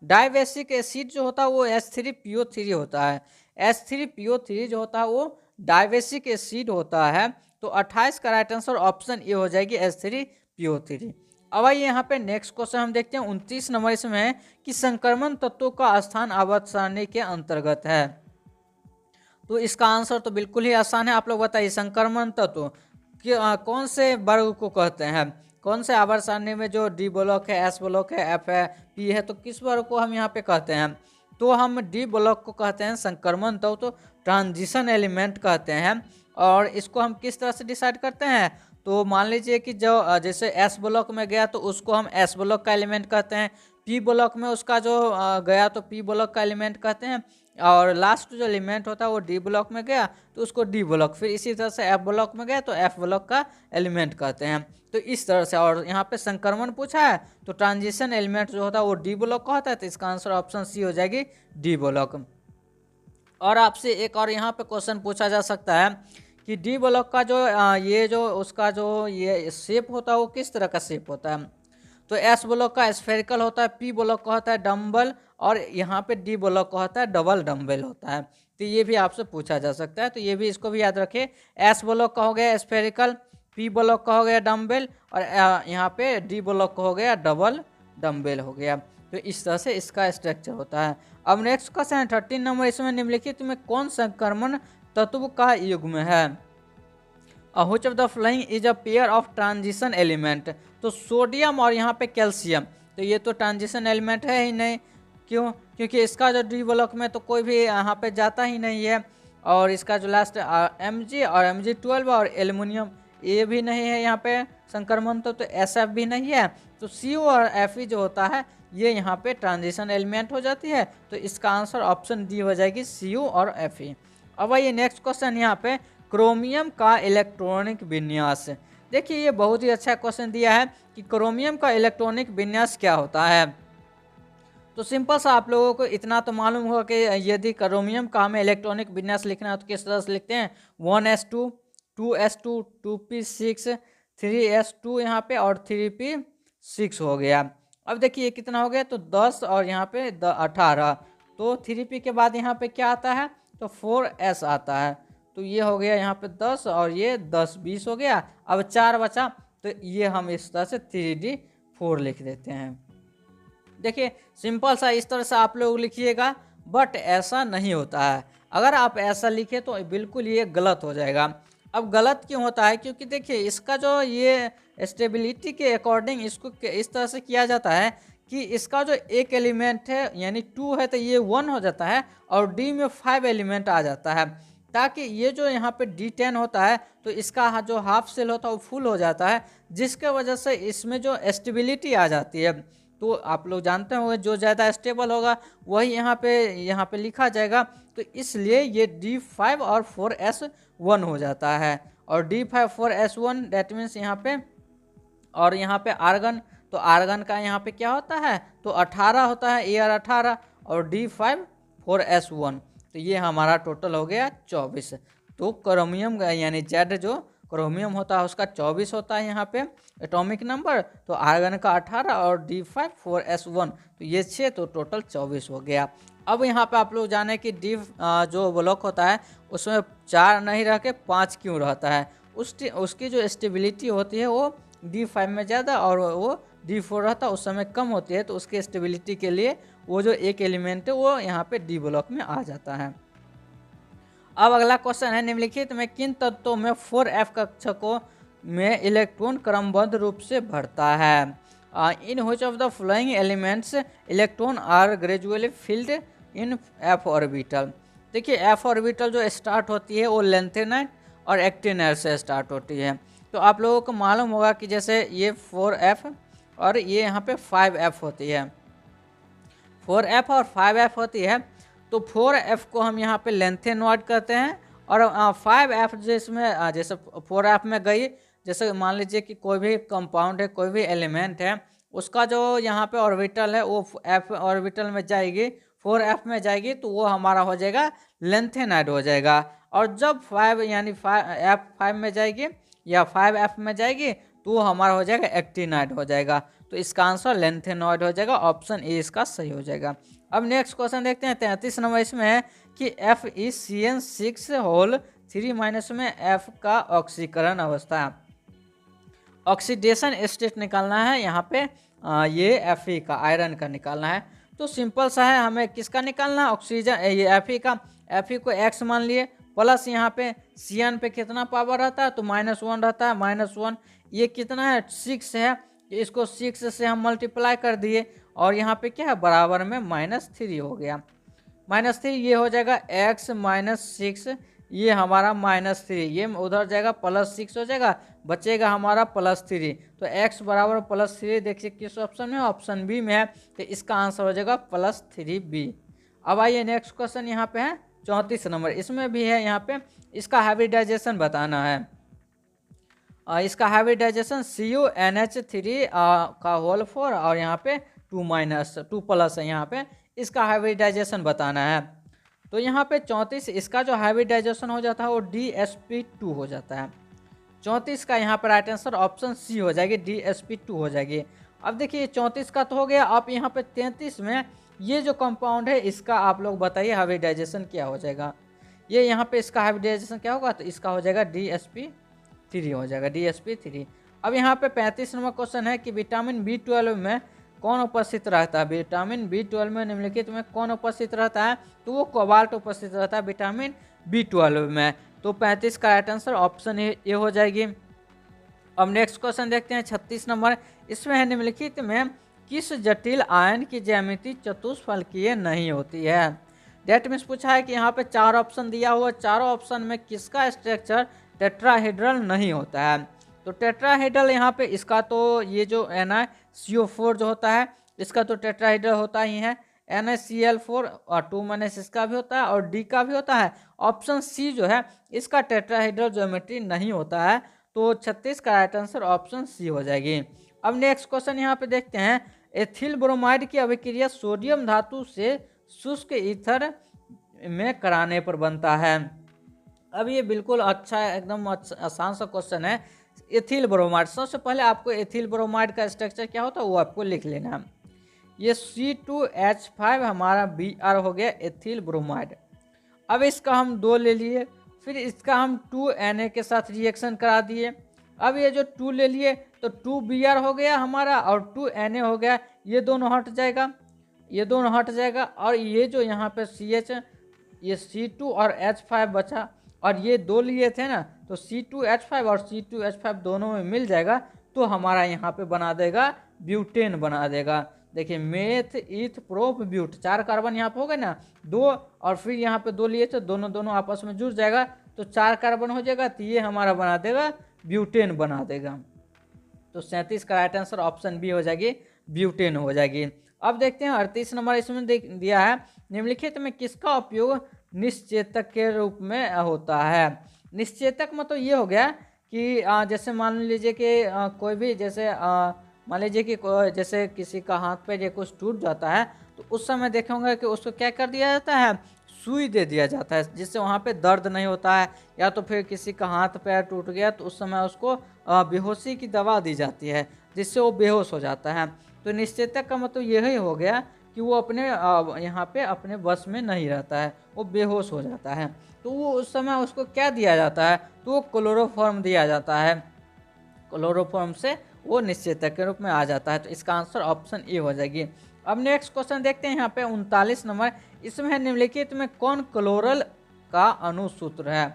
डाइवेसिक एसिड जो होता है वो H3PO3 होता है। H3PO3 जो होता है वो डाइवेसिक एसिड होता है। तो 28 का राइट आंसर ऑप्शन ए हो जाएगी, H3PO3। अब आइए यहाँ पे नेक्स्ट क्वेश्चन हम देखते हैं 29 नंबर, इसमें है कि संक्रमण तत्वों का स्थान आवर्त सारणी के अंतर्गत है। तो इसका आंसर तो बिल्कुल ही आसान है, आप लोग बताइए संक्रमण तत्व कौन से वर्ग को कहते हैं, कौन से आवर्त सारणी में जो D ब्लॉक है, S ब्लॉक है, F है, P है, तो किस वर्ग को हम यहाँ पे कहते हैं। तो हम D ब्लॉक को कहते हैं संक्रमण तत्व, तो ट्रांजिशन एलिमेंट कहते हैं। और इसको हम किस तरह से डिसाइड करते हैं, तो मान लीजिए कि जो जैसे S ब्लॉक में गया तो उसको हम S ब्लॉक का एलिमेंट कहते हैं, P ब्लॉक में उसका जो गया तो P ब्लॉक का एलिमेंट कहते हैं, और लास्ट जो एलिमेंट होता है वो D ब्लॉक में गया तो उसको D ब्लॉक, फिर इसी तरह से F ब्लॉक में गया तो F ब्लॉक का एलिमेंट कहते हैं। तो इस तरह से, और यहाँ पे संक्रमण पूछा है तो ट्रांजिशन एलिमेंट जो होता है वो D ब्लॉक का होता है। तो इसका आंसर ऑप्शन सी हो जाएगी, D ब्लॉक। और आपसे एक और यहाँ पे क्वेश्चन पूछा जा सकता है कि D ब्लॉक का जो ये जो उसका जो ये शेप होता है वो किस तरह का शेप होता है। तो S ब्लॉक का स्फेरिकल होता है, P ब्लॉक का होता है डम्बल, और यहाँ पे D ब्लॉक का होता है डबल डम्बल होता है। तो ये भी आपसे पूछा जा सकता है, तो ये भी इसको भी याद रखें। S ब्लॉक का हो गया स्फेरिकल, P ब्लॉक का हो गया डम्बल, और यहाँ पे D ब्लॉक का हो गया डबल डम्बल हो गया। तो इस तरह से इसका स्ट्रक्चर होता है। अब नेक्स्ट क्वेश्चन है 13 नंबर, इसमें निम्नलिखित में कौन संक्रमण तत्व का युग्म है? Which of the following is a pair of transition element? तो सोडियम और यहाँ पे कैल्शियम, तो ये तो ट्रांजिशन एलिमेंट है ही नहीं। क्यों? क्योंकि इसका जो डी ब्लॉक में तो कोई भी यहाँ पे जाता ही नहीं है, और इसका जो लास्ट Mg और Mg12 और एल्युमिनियम ये भी नहीं है यहाँ पे संक्रमण, तो SF भी नहीं है। तो CO और Fe जो होता है ये यहाँ पे ट्रांजिशन एलिमेंट हो जाती है। तो इसका आंसर ऑप्शन डी हो जाएगी, CO और Fe। अब आइए नेक्स्ट क्वेश्चन यहाँ पे, क्रोमियम का इलेक्ट्रॉनिक विन्यास। देखिए ये बहुत ही अच्छा क्वेश्चन दिया है कि क्रोमियम का इलेक्ट्रॉनिक विन्यास क्या होता है। तो सिंपल सा आप लोगों को इतना तो मालूम होगा कि यदि क्रोमियम का हमें इलेक्ट्रॉनिक विन्यास लिखना है तो किस तरह से लिखते हैं, 1s2 2s2 2p6 3s2 यहाँ पे और 3p6 हो गया। अब देखिए कितना हो गया, तो 10 और यहाँ पे 18, तो 3p के बाद यहाँ पे क्या आता है, तो 4s आता है। तो ये हो गया यहाँ पे 10 और ये 10 20 हो गया। अब 4 बचा, तो ये हम इस तरह से 3d4 लिख देते हैं। देखिए सिंपल सा इस तरह से आप लोग लिखिएगा, बट ऐसा नहीं होता है। अगर आप ऐसा लिखे तो बिल्कुल ये गलत हो जाएगा। अब गलत क्यों होता है? क्योंकि देखिए इसका जो ये स्टेबिलिटी के अकॉर्डिंग इसको इस तरह से किया जाता है कि इसका जो एक एलिमेंट है यानी 2 है तो ये 1 हो जाता है, और डी में 5 एलिमेंट आ जाता है, ताकि ये जो यहाँ पे D10 होता है तो इसका जो हाफ सेल होता है वो फुल हो जाता है, जिसके वजह से इसमें जो स्टेबिलिटी आ जाती है। तो आप लोग जानते होंगे जो ज़्यादा स्टेबल होगा वही यहाँ पे लिखा जाएगा। तो इसलिए ये D5 और 4s1 हो जाता है, और D5 4s1 डेट मीन्स यहाँ पे, और यहाँ पे आर्गन, तो आर्गन का यहाँ पे क्या होता है, तो 18 होता है, AR 18 और D5 4s1, तो ये हमारा टोटल हो गया 24। तो क्रोमियम यानी जेड जो क्रोमियम होता है उसका 24 होता है यहाँ पे एटॉमिक नंबर, तो आर्गन का 18 और D5 4s1, तो ये 6, तो टोटल 24 हो गया। अब यहाँ पे आप लोग जाने कि डी जो ब्लॉक होता है उसमें 4 नहीं रह के 5 क्यों रहता है। उसकी जो स्टेबिलिटी होती है वो D5 में ज़्यादा और वो D4 रहता है उस समय कम होती है, तो उसके स्टेबिलिटी के लिए वो जो एक एलिमेंट है वो यहाँ पे डी ब्लॉक में आ जाता है। अब अगला क्वेश्चन है, निम्नलिखित में किन तत्वों में 4f कक्षकों में इलेक्ट्रॉन क्रमबद्ध रूप से भरता है? In which of the following elements electron are gradually filled in f orbital? देखिए f ऑर्बिटल जो स्टार्ट होती है वो लेंथेनाइट और एक्टिनाइट से स्टार्ट होती है। तो आप लोगों को मालूम होगा कि जैसे ये 4f और ये यहाँ पे 5f होती है, 4f और 5f होती है। तो 4f को हम यहाँ पे लेंथेनॉइड कहते हैं, और 5f जिसमें जैसे 4f में गई, जैसे मान लीजिए कि कोई भी कंपाउंड है, कोई भी एलिमेंट है, उसका जो यहाँ पे ऑर्बिटल है वो f ऑर्बिटल में जाएगी, 4f में जाएगी, तो वो हमारा हो जाएगा लेंथेनाइड हो जाएगा। और जब 5 यानी f5 में जाएगी या 5f में जाएगी तो वो हमारा हो जाएगा एक्टिनाइड हो जाएगा। तो इसका आंसर लेंथेनॉइड हो जाएगा, ऑप्शन ए इसका सही हो जाएगा। अब नेक्स्ट क्वेश्चन देखते हैं 33 नंबर, इसमें है कि FeCN6 होल 3 माइनस में F का ऑक्सीकरण अवस्था, ऑक्सीडेशन स्टेट निकालना है यहाँ पे। ये Fe का आयरन का निकालना है। तो सिंपल सा है, हमें किसका निकालना है, ऑक्सीजन ये Fe का। Fe को x मान लिए, प्लस यहाँ पे Cn पे कितना पावर रहता है, तो -1 रहता है, -1 ये कितना है 6 है, इसको 6 से हम मल्टीप्लाई कर दिए, और यहाँ पे क्या है बराबर में -3 हो गया। -3 ये हो जाएगा x -6, ये हमारा -3, ये उधर जाएगा +6 हो जाएगा, बचेगा हमारा +3। तो x बराबर +3 देखिए किस ऑप्शन में, ऑप्शन बी में है, तो इसका आंसर हो जाएगा +3b। अब आइए नेक्स्ट क्वेश्चन यहाँ पे है 34 नंबर, इसमें भी है यहाँ पे इसका हाइब्रिडाइजेशन बताना है। इसका हाइब्रिडाइजेशन CuNH3 का होल 4 और यहाँ पे 2 है, यहाँ पे इसका हाइब्रिडाइजेशन बताना है। तो यहाँ पे 34 इसका जो हाइब्रिडाइजेशन हो जाता है वो DsP2 हो जाता है। 34 का यहाँ पर राइट आंसर ऑप्शन सी हो जाएगी, DsP2 हो जाएगी। अब देखिए 34 का तो हो गया, आप यहाँ पे 33 में ये जो कंपाउंड है इसका आप लोग बताइए हाइब्रिडाइजेशन क्या हो जाएगा। ये यहाँ पे इसका हाइब्रिडाइजेशन क्या होगा, तो इसका हो जाएगा DsP3 हो जाएगा, DsP3। अब यहाँ पे 35 नंबर क्वेश्चन है कि विटामिन B12 में कौन उपस्थित रहता है? विटामिन B12 में निम्नलिखित में कौन उपस्थित रहता है? तो वो कोबाल्ट उपस्थित रहता है विटामिन B12 में। तो 35 का राइट आंसर ऑप्शन ए हो जाएगी। अब नेक्स्ट क्वेश्चन देखते हैं 36 नंबर। इसमें है निम्नलिखित में किस जटिल आयन की ज्यामिति चतुष्फलकीय नहीं होती है? डेट मीन्स पूछा है कि यहाँ पे 4 ऑप्शन दिया हुआ, चारों ऑप्शन में किसका स्ट्रक्चर टेट्राहेड्रल नहीं होता है? तो टेट्राहेड्रल यहाँ पे इसका तो ये जो NaCO4 जो होता है इसका तो टेट्राहेड्रल होता ही है। NaCl4 और 2 इसका भी होता है और D का भी होता है। ऑप्शन सी जो है इसका टेट्राहेड्रल ज्योमेट्री नहीं होता है। तो 36 का राइट आंसर ऑप्शन सी हो जाएगी। अब नेक्स्ट क्वेश्चन यहाँ पे देखते हैं। एथिल ब्रोमाइड की अभिक्रिया सोडियम धातु से शुष्क ईथर में कराने पर बनता है। अब ये बिल्कुल अच्छा एकदम आसान सा क्वेश्चन है। एथिल ब्रोमाइड, सबसे पहले आपको एथिल ब्रोमाइड का स्ट्रक्चर क्या होता है वो आपको लिख लेना है। ये C2H5 हमारा Br हो गया एथिल ब्रोमाइड। अब इसका हम 2 ले लिए, फिर इसका हम 2Na के साथ रिएक्शन करा दिए। अब ये जो 2 ले लिए तो 2Br हो गया हमारा और 2Na हो गया, ये दोनों हट जाएगा, ये दोनों हट जाएगा। और ये जो यहाँ पे CH, ये C2 और H5 बचा और ये 2 लिए थे ना, तो C2H5 और C2H5 दोनों में मिल जाएगा तो हमारा यहाँ पे बना देगा ब्यूटेन बना देगा। देखिए मेथ ईथ प्रोप ब्यूट, 4 कार्बन यहाँ पे हो गए ना, 2 और फिर यहाँ पे 2 लिए तो दोनों आपस में जुड़ जाएगा तो 4 कार्बन हो जाएगा, तो ये हमारा बना देगा ब्यूटेन बना देगा। तो 37 का राइट आंसर ऑप्शन बी हो जाएगी, ब्यूटेन हो जाएगी। अब देखते हैं 38 नंबर। इसमें दिया है निम्नलिखित में किसका उपयोग निश्चेतक के रूप में होता है? निश्चेतक मतलब ये हो गया कि जैसे मान लीजिए कि कोई भी जैसे मान लीजिए कि जैसे किसी का हाथ पैर या कुछ टूट जाता है तो उस समय देखेंगे कि उसको क्या कर दिया जाता है, सुई दे दिया जाता है जिससे वहाँ पे दर्द नहीं होता है। या तो फिर किसी का हाथ पैर टूट गया तो उस समय उसको बेहोशी की दवा दी जाती है जिससे वो बेहोश हो जाता है। तो निश्चेतक का मतलब यही हो गया कि वो अपने यहाँ पे अपने बस में नहीं रहता है, वो बेहोश हो जाता है। तो वो उस समय उसको क्या दिया जाता है, तो वो क्लोरोफॉर्म दिया जाता है। क्लोरोफॉर्म से वो निश्चेतक के रूप में आ जाता है। तो इसका आंसर ऑप्शन ए हो जाएगी। अब नेक्स्ट क्वेश्चन देखते हैं यहाँ पे 39 नंबर। इसमें निम्नलिखित में कौन क्लोरल का अणुसूत्र है?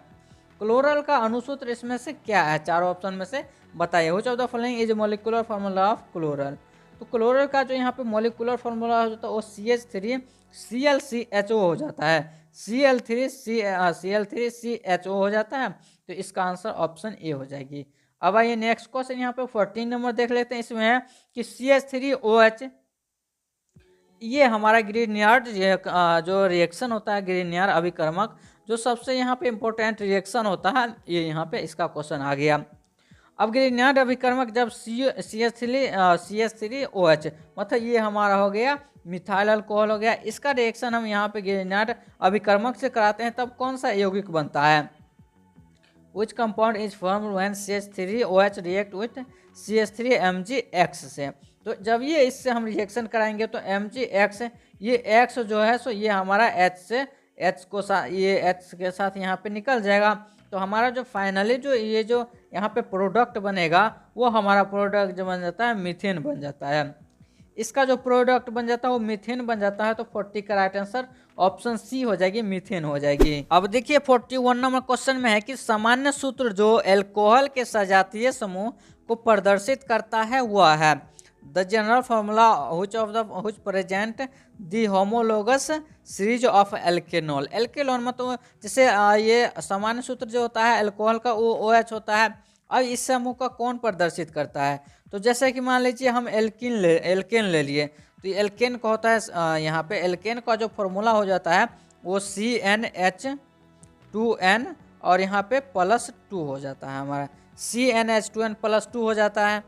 क्लोरल का अणुसूत्र इसमें से क्या है? चारों ऑप्शन में से बताइए। Which of the following is molecular formula of chloral? तो क्लोरल का जो यहाँ पे मॉलिक्यूलर फार्मूला हो जाता है वो CH3ClCHO हो जाता है। Cl3CHO हो जाता है। तो इसका आंसर ऑप्शन ए हो जाएगी। अब आइए नेक्स्ट क्वेश्चन यहाँ पे 14 नंबर देख लेते हैं। इसमें है कि CH3OH ये हमारा ग्रीनियर्ड जो रिएक्शन होता है, ग्रीनियर अभिकर्मक जो सबसे यहाँ पे इम्पोर्टेंट रिएक्शन होता है, ये यहाँ पे इसका क्वेश्चन आ गया। अब ग्रीनियर्ड अभिकर्मक जब CH3OH मतलब ये हमारा हो गया मिथाइल अल्कोहल हो गया, इसका रिएक्शन हम यहाँ पे ग्रीनियर्ड अभिकर्मक से कराते हैं तब कौन सा यौगिक बनता है? Which compound is formed when CH3OH react with CH3MgX से? तो जब ये इससे हम रिएक्शन कराएंगे तो MgX ये X जो है सो ये हमारा H से H को ये H के साथ यहाँ पे निकल जाएगा। तो हमारा जो फाइनली जो ये जो यहाँ पे प्रोडक्ट बनेगा वो हमारा प्रोडक्ट जो बन जाता है मीथेन बन जाता है। इसका जो प्रोडक्ट बन जाता है वो मीथेन बन जाता है। तो 40 का राइट आंसर ऑप्शन सी हो जाएगी, मीथेन हो जाएगी। अब देखिए 41 नंबर क्वेश्चन में है कि सामान्य सूत्र जो एल्कोहल के सजातीय समूह को प्रदर्शित करता है वह है the general formula which present the homologous series of alkanol. Alkanol मतलब जैसे ये सामान्य सूत्र जो होता है एल्कोहल का वो OH होता है। अब इस समूह का कौन प्रदर्शित करता है? तो जैसे कि मान लीजिए हम एल्केन ले लिए तो एल्केन का होता है यहाँ पे एल्केन का जो फॉर्मूला हो जाता है वो CnH2n और यहाँ पे +2 हो जाता है हमारा CnH2n +2 हो जाता है।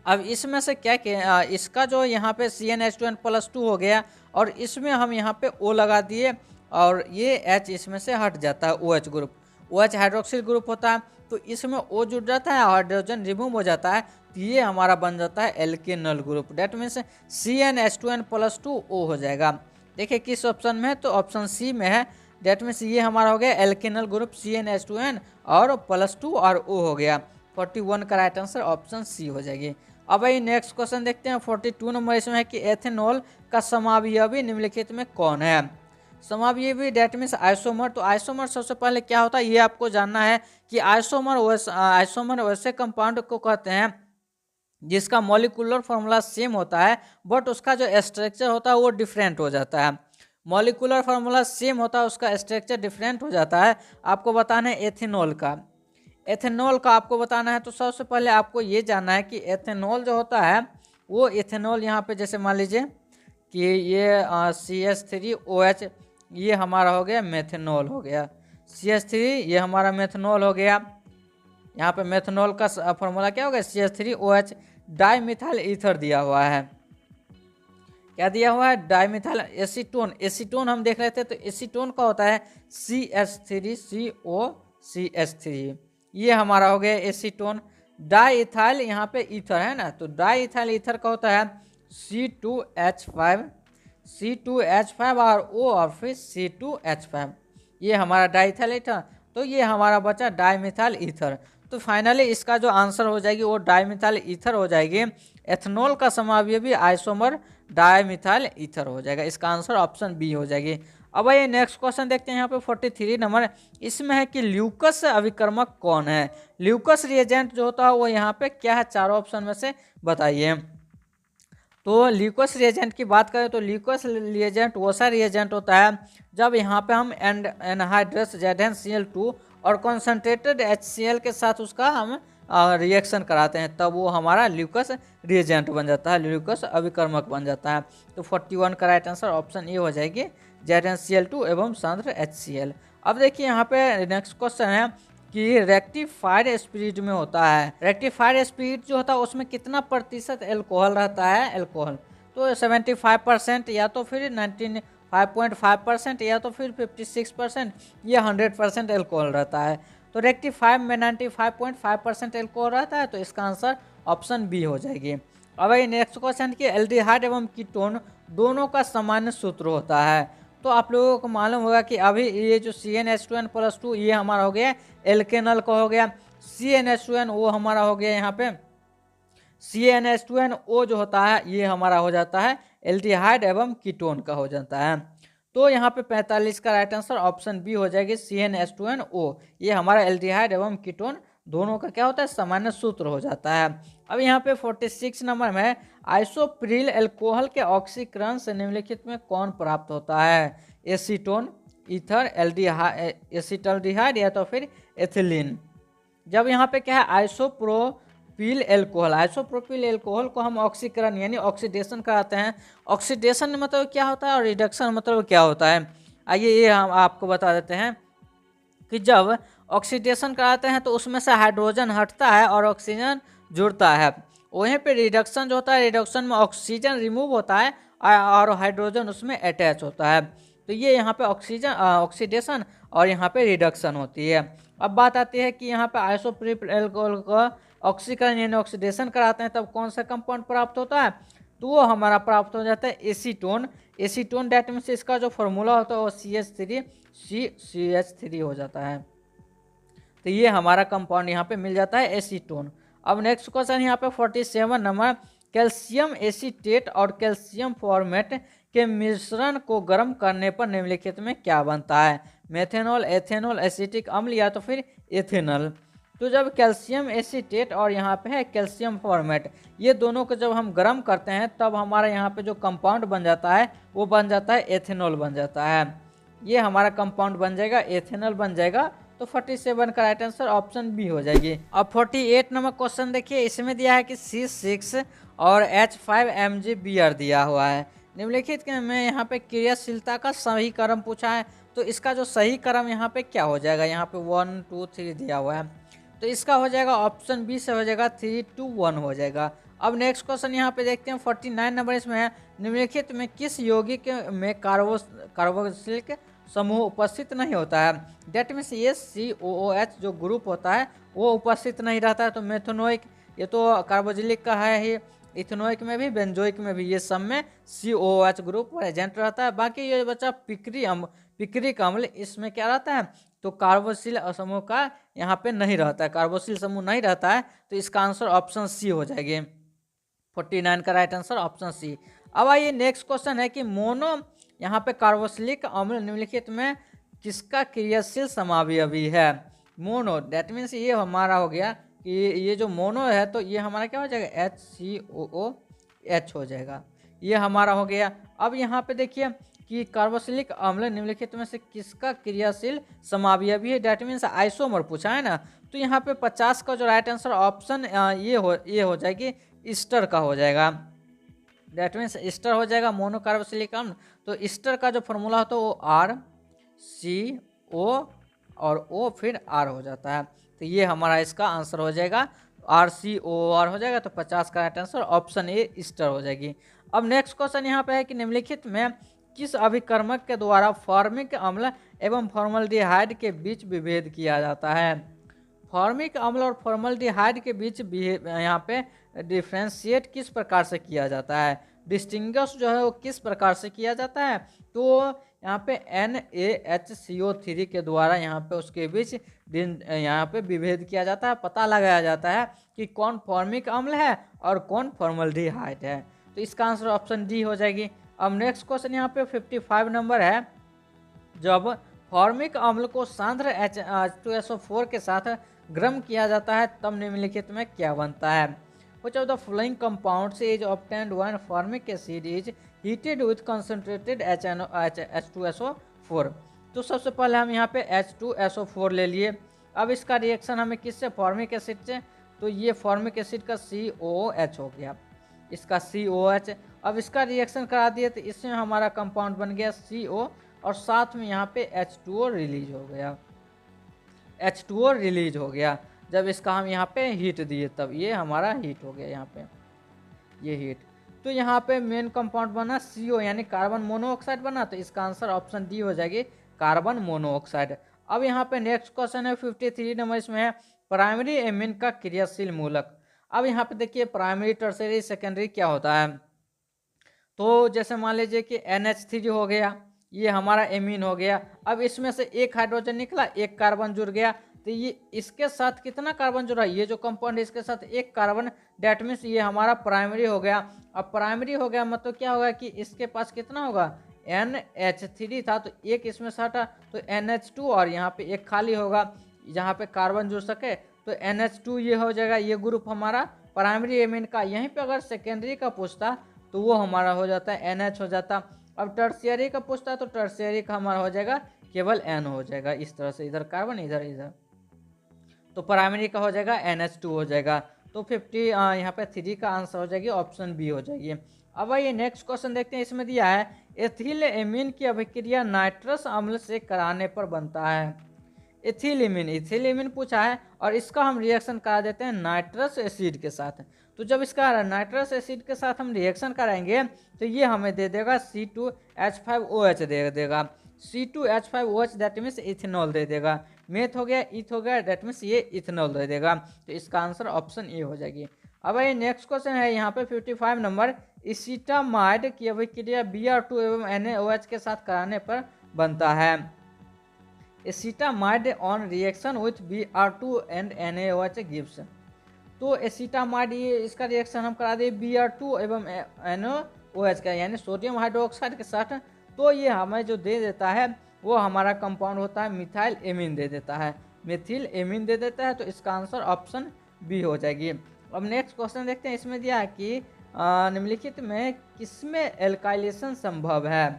अब इसमें से क्या इसका जो यहाँ पे CnH2n +2 हो गया और इसमें हम यहाँ पे O लगा दिए और ये H इसमें से हट जाता है, OH group, OH hydroxyl group होता है तो इसमें O जुड़ जाता है, हाइड्रोजन रिमूव हो जाता है तो ये हमारा बन जाता है alkanal group. That means CnH2n +2 O हो जाएगा। देखिए किस ऑप्शन में है, तो ऑप्शन सी में है। डेट मीन्स ये हमारा हो गया एल्केनल ग्रुप CnH2n और +2 और O हो गया। 41 का राइट आंसर ऑप्शन सी हो जाएगी। अब भाई नेक्स्ट क्वेश्चन देखते हैं 42 नंबर इसमें है कि एथेनॉल का समावयवी निम्नलिखित में कौन है। समावयवी डेट मीन्स आइसोमर। तो आइसोमर सबसे पहले क्या होता है ये आपको जानना है कि आइसोमर वैसे कंपाउंड को कहते हैं जिसका मॉलिक्यूलर फॉर्मूला सेम होता है बट उसका जो स्ट्रक्चर होता है वो डिफरेंट हो जाता है। मॉलिक्यूलर फार्मूला सेम होता है, उसका स्ट्रक्चर डिफरेंट हो जाता है। आपको बताना है एथेनॉल का आपको बताना है। तो सबसे पहले आपको ये जानना है कि एथेनॉल जो होता है वो एथेनॉल यहाँ पे जैसे मान लीजिए कि ये CH3OH ये हमारा हो गया मेथेनॉल हो गया। CH3 ये हमारा मेथेनॉल हो गया। यहाँ पे मेथेनॉल का फॉर्मूला क्या हो गया CH3OH। डाई मिथाइल ईथर दिया हुआ है, क्या दिया हुआ है डाईमिथाइल एसीटोन। एसीटोन हम देख रहे थे तो एसीटोन का होता है CH3COCH3 ये हमारा हो गया एसीटोन। डाई इथाइल यहाँ पे ईथर है ना, तो डाई इथाइल ईथर का होता है C2H5 और O और फिर C2H5 ये हमारा डाई इथाइल ईथर। तो ये हमारा बचा डाईमिथाइल ईथर। तो फाइनली इसका जो आंसर हो जाएगी वो डाईमिथाइल ईथर हो जाएगी। एथनॉल का समावयवी आइसोमर डाईमिथाइल ईथर हो जाएगा। इसका आंसर ऑप्शन बी हो जाएगी। अब ये नेक्स्ट क्वेश्चन देखते हैं यहाँ पे 43 नंबर इसमें है कि ल्यूकस अभिकर्मक कौन है। ल्यूकस रिएजेंट जो होता है वो यहाँ पे क्या है, चारों ऑप्शन में से बताइए। तो ल्यूकस रिएजेंट की बात करें तो ल्यूकस रिएजेंट वैसा रिएजेंट होता है जब यहाँ पे हम एनहाइड्रस ZnCl2 और कॉन्सेंट्रेटेड HCl के साथ उसका हम रिएक्शन कराते हैं तब वो हमारा ल्यूकस रिएजेंट बन जाता है, ल्यूकस अभिकर्मक बन जाता है। तो 41 का राइट आंसर ऑप्शन ए हो जाएगी ZnCl2 एवं सांद्र HCl। अब देखिए यहाँ पे नेक्स्ट क्वेश्चन है कि रेक्टिफाइड स्पिरिट में होता है, रेक्टिफाइड स्पिरिट जो होता है उसमें कितना प्रतिशत एल्कोहल रहता है एल्कोहल। तो 75% या तो फिर 95.5% या तो फिर 56% या 100% एल्कोहल रहता है। तो रेक्टिफाइड में 95.5% एल्कोहल रहता है, तो इसका आंसर ऑप्शन बी हो जाएगी। अब ये नेक्स्ट क्वेश्चन कि एल्डिहाइड एवं कीटोन दोनों का सामान्य सूत्र होता है। तो आप लोगों को मालूम होगा कि अभी ये जो CnH2n+2 ये हमारा हो गया एल्केनल का हो गया। CnH2n वो हमारा हो गया यहाँ पे CnH2nO जो होता है ये हमारा हो जाता है एल्डिहाइड एवं कीटोन का हो जाता है। तो यहाँ पे 45 का राइट आंसर ऑप्शन बी हो जाएगी CnH2nO ये हमारा एल्डिहाइड एवं कीटोन दोनों का क्या होता है सामान्य सूत्र हो जाता है। अब यहाँ पे 46 नंबर में आइसोप्रिल एल्कोहल के ऑक्सीकरण से निम्नलिखित में कौन प्राप्त होता है। एसीटोन, ईथर, एसिटल्डिहाइड या तो फिर एथिलीन। जब यहाँ पे क्या है आइसोप्रोपिल एल्कोहल को हम ऑक्सीकरण यानी ऑक्सीडेशन कराते हैं। ऑक्सीडेशन मतलब क्या होता है और रिडक्शन मतलब क्या होता है, आइए ये हम आपको बता देते हैं कि जब ऑक्सीडेशन कराते हैं तो उसमें से हाइड्रोजन हटता है और ऑक्सीजन जुड़ता है। वहीं पे रिडक्शन जो होता है रिडक्शन में ऑक्सीजन रिमूव होता है और हाइड्रोजन उसमें अटैच होता है। तो ये यहाँ पे ऑक्सीडेशन और यहाँ पे रिडक्शन होती है। अब बात आती है कि यहाँ पे आइसोप्रोपिल एल्कोहल का ऑक्सीकरण यानी ऑक्सीडेशन कराते हैं तब कौन सा कंपाउंड प्राप्त होता है, तो वो हमारा प्राप्त हो जाता है एसीटोन। एसीटोन डेट मीन्स इसका जो फॉर्मूला होता है वो CH3 हो जाता है। तो ये हमारा कंपाउंड यहाँ पे मिल जाता है एसीटोन। अब नेक्स्ट क्वेश्चन यहाँ पे 47 नंबर कैल्शियम एसीटेट और कैल्शियम फॉर्मेट के मिश्रण को गर्म करने पर निम्नलिखित में क्या बनता है। मेथेनॉल, एथेनॉल, एसिटिक अम्ल या तो फिर एथेनॉल। तो जब कैल्शियम एसीटेट और यहाँ पे है कैल्शियम फॉर्मेट ये दोनों को जब हम गर्म करते हैं तब हमारा यहाँ पे जो कंपाउंड बन जाता है वो बन जाता है एथेनॉल बन जाता है। ये हमारा कंपाउंड बन जाएगा एथेनॉल बन जाएगा। तो 47 का राइट आंसर ऑप्शन बी हो जाएगी। अब 48 नंबर क्वेश्चन देखिए इसमें दिया है कि C6 और H5MgBr दिया हुआ है। निम्नलिखित में यहाँ पे क्रियाशीलता का सही क्रम पूछा है। तो इसका जो सही क्रम यहाँ पे क्या हो जाएगा, यहाँ पे 1 2 3 दिया हुआ है तो इसका हो जाएगा ऑप्शन बी से हो जाएगा 3 2 1 हो जाएगा। अब नेक्स्ट क्वेश्चन यहाँ पे देखते हैं 49 नंबर इसमें है निम्नलिखित में किस यौगिक में कार्बोक्सिलिक समूह उपस्थित नहीं होता है। डेट मीन्स ये COOH जो ग्रुप होता है वो उपस्थित नहीं रहता है। तो मेथनोइक ये तो कार्बोजिलिक का है ही, इथेनोइक में भी बेंजोइक में भी ये सब में COOH ग्रुप प्रेजेंट रहता है। बाकी ये बच्चा पिक्रिक अम्ल इसमें क्या रहता है तो कार्बोक्सिल समूह का यहाँ पे नहीं रहता है, कार्बोक्सिल समूह नहीं रहता है। तो इसका आंसर ऑप्शन सी हो जाएगी। 49 का राइट आंसर ऑप्शन सी। अब आइए नेक्स्ट क्वेश्चन है कि मोनो यहाँ पे कार्बोक्सिलिक अम्ल निम्नलिखित में किसका क्रियाशील समावयवी है। मोनो दैट मीन्स ये हमारा हो गया कि ये जो मोनो है तो ये हमारा क्या हो जाएगा HCOOH हो जाएगा, ये हमारा हो गया। अब यहाँ पे देखिए कि कार्बोक्सिलिक अम्ल निम्नलिखित में से किसका क्रियाशील समावयवी है, दैट मीन्स आइसोमर पूछा है ना। तो यहाँ पे 50 का जो राइट आंसर ऑप्शन ये हो जाएगी ईस्टर का हो जाएगा, दैट मीन्स ईस्टर हो जाएगा मोनोकार्बोक्सिलिक अम्ल। तो ईस्टर का जो फॉर्मूला होता है वो RCO और O फिर R हो जाता है, तो ये हमारा इसका आंसर हो जाएगा RCOR हो जाएगा। तो 50 का right answer option A Easter हो जाएगी। अब नेक्स्ट क्वेश्चन यहाँ पे है कि निम्नलिखित में किस अभिकर्मक के द्वारा फॉर्मिक अम्ल एवं फॉर्मल्डिहाइड के बीच विभेद किया जाता है। फॉर्मिक अम्ल और फॉर्मल्डिहाइड के बीच यहाँ पे डिफ्रेंशिएट किस प्रकार से किया जाता है, डिस्टिंग्विश जो है वो किस प्रकार से किया जाता है। तो यहाँ पे NaHCO3 के द्वारा यहाँ पे उसके बीच यहाँ पे विभेद किया जाता है, पता लगाया जाता है कि कौन फॉर्मिक अम्ल है और कौन फॉर्मल्डिहाइड है। तो इसका आंसर ऑप्शन डी हो जाएगी। अब नेक्स्ट क्वेश्चन यहाँ पे 55 नंबर है, जब फॉर्मिक अम्ल को सांद्र H2SO4 के साथ गर्म किया जाता है तब निम्नलिखित में क्या बनता है। Which of the following compounds is obtained when formic acid is heated with concentrated H2SO4। तो सबसे पहले हम यहाँ पे H2SO4 ले लिए। अब इसका रिएक्शन हमें किससे, फॉर्मिक एसिड से, तो ये फॉर्मिक एसिड का COOH हो गया, इसका COOH। अब इसका रिएक्शन करा दिए तो इसमें हमारा कंपाउंड बन गया CO और साथ में यहाँ पे H2O रिलीज हो गया, H2O रिलीज हो गया। जब इसका हम यहाँ पे हीट दिए तब ये हमारा हीट हो गया, यहाँ पे ये हीट। तो यहाँ पे मेन कंपाउंड बना CO यानी कार्बन मोनोऑक्साइड बना, तो इसका आंसर ऑप्शन डी हो जाएगी कार्बन मोनोऑक्साइड। अब यहाँ पे नेक्स्ट क्वेश्चन है 53 नंबर, इसमें है प्राइमरी एमीन का क्रियाशील मूलक। अब यहाँ पे देखिए प्राइमरी टर्सरी सेकेंडरी क्या होता है। तो जैसे मान लीजिए कि NH3 हो गया, ये हमारा एमीन हो गया। अब इसमें से एक हाइड्रोजन निकला, एक कार्बन जुड़ गया, तो ये इसके साथ कितना कार्बन जुड़ा, ये जो कंपाउंड है इसके साथ एक कार्बन, डेट मीन्स ये हमारा प्राइमरी हो गया। अब प्राइमरी हो गया मतलब क्या होगा कि इसके पास कितना होगा, NH3 था तो एक इसमें से हटा तो NH2 और यहाँ पे एक खाली होगा जहाँ पे कार्बन जुड़ सके, तो NH2 ये हो जाएगा, ये ग्रुप हमारा प्राइमरी एमीन का। यहीं पे अगर सेकेंडरी का पूछता तो वो हमारा हो जाता है NH हो जाता। अब टर्शियरी का पूछता तो टर्शियरी का हमारा हो जाएगा केवल N हो जाएगा, इस तरह से इधर कार्बन इधर इधर, तो प्राइमरी का हो जाएगा NH2 हो जाएगा। तो 50 यहाँ पे 3 का आंसर हो जाएगी ऑप्शन बी हो जाएगी। अब आइए नेक्स्ट क्वेश्चन देखते हैं, इसमें दिया है एथिल एमीन की अभिक्रिया नाइट्रस अम्ल से कराने पर बनता है। एथिल एमीन पूछा है और इसका हम रिएक्शन करा देते हैं नाइट्रस एसिड के साथ। तो जब इसका नाइट्रस एसिड के साथ हम रिएक्शन कराएंगे तो ये हमें दे देगा C2H5OH दे देगा, C2H5OH दैट मीन्स इथेनॉल दे देगा। मेथ हो गया, ईथ हो गया, दैट मीन्स ये इथेनॉल दे देगा। तो इसका आंसर ऑप्शन ए हो जाएगी। अब ये नेक्स्ट क्वेश्चन है यहाँ पे 55 नंबर, इसिटामाइड की अभिक्रिया Br2 एवं NaOH के साथ कराने पर बनता है। Acetamide on reaction with Br2 and NaOH gives. तो एसिटामाइड ये इसका रिएक्शन हम करा दें Br2 एवं NaOH का यानी सोडियम हाइड्रोक्साइड के साथ, तो ये हमें जो दे देता है वो हमारा कंपाउंड होता है मिथाइल एमीन दे देता है, मिथिल एमीन दे देता है। तो इसका आंसर ऑप्शन बी हो जाएगी। अब नेक्स्ट क्वेश्चन देखते हैं, इसमें दिया है कि निम्नलिखित में किसमें एल्काइलेशन संभव है।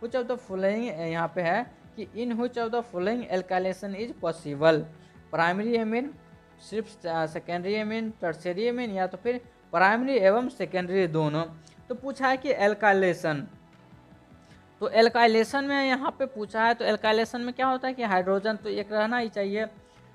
व्हिच ऑफ द फॉलोइंग यहाँ पे है कि इन which of the following alkylation is possible, primary amine, सिर्फ सेकेंडरी एमीन, टर्शियरी एमीन, या तो फिर प्राइमरी एवं सेकेंडरी दोनों। तो पूछा है कि एल्काइलेशन, तो एल्काइलेशन में यहाँ पे पूछा है, तो एल्काइलेशन में क्या होता है कि हाइड्रोजन तो एक रहना ही चाहिए,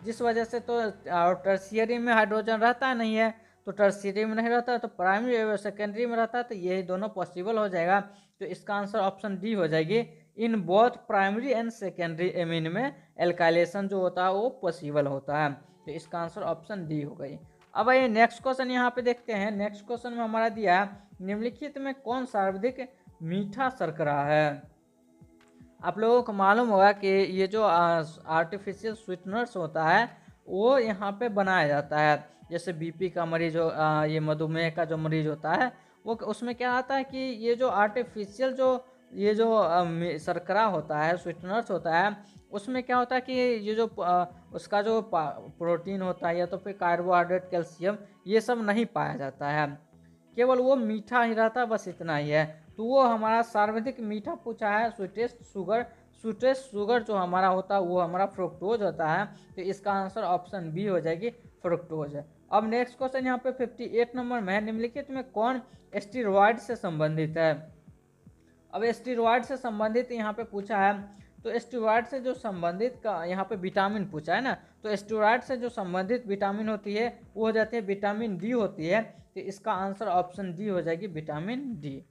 जिस वजह से तो टर्शियरी में हाइड्रोजन रहता नहीं है, तो टर्शियरी में नहीं रहता तो प्राइमरी और सेकेंडरी में रहता है, तो यही दोनों पॉसिबल हो जाएगा। तो इसका आंसर ऑप्शन डी हो जाएगी, in both primary and secondary amine में एल्काइलेशन जो होता है वो पॉसिबल होता है। तो इसका आंसर ऑप्शन डी हो गई। अब ये नेक्स्ट क्वेश्चन यहाँ पे देखते हैं, नेक्स्ट क्वेश्चन में हमारा दिया है निम्नलिखित में कौन सर्वाधिक मीठा शर्करा है। आप लोगों को मालूम होगा कि ये जो आर्टिफिशियल स्वीटनर्स होता है वो यहाँ पे बनाया जाता है। जैसे बीपी का मरीज हो, ये मधुमेह का जो मरीज होता है वो उसमें क्या आता है कि ये जो आर्टिफिशियल जो ये जो शर्करा होता है, स्वीटनर्स होता है, उसमें क्या होता है कि ये जो उसका जो प्रोटीन होता है या तो फिर कार्बोहाइड्रेट, कैल्शियम, ये सब नहीं पाया जाता है। केवल वो मीठा ही रहता है, बस इतना ही है। तो वो हमारा सर्वाधिक मीठा पूछा है, स्वीटेस्ट शुगर। स्वीटेस्ट शुगर जो हमारा होता है वो हमारा फ्रुक्टोज होता है। तो इसका आंसर ऑप्शन बी हो जाएगी, फ्रुक्टोज है। अब नेक्स्ट क्वेश्चन यहाँ पे 58 नंबर में है, निम्नलिखित में कौन स्टीरॉयड से संबंधित है। अब स्टीरॉयड से संबंधित यहाँ पे पूछा है, तो स्टीरॉयड से जो संबंधित का यहाँ पे विटामिन पूछा है ना, तो स्टीरॉयड से जो संबंधित विटामिन होती है वो हो जाती है विटामिन डी होती है। तो इसका आंसर ऑप्शन डी हो जाएगी, विटामिन डी।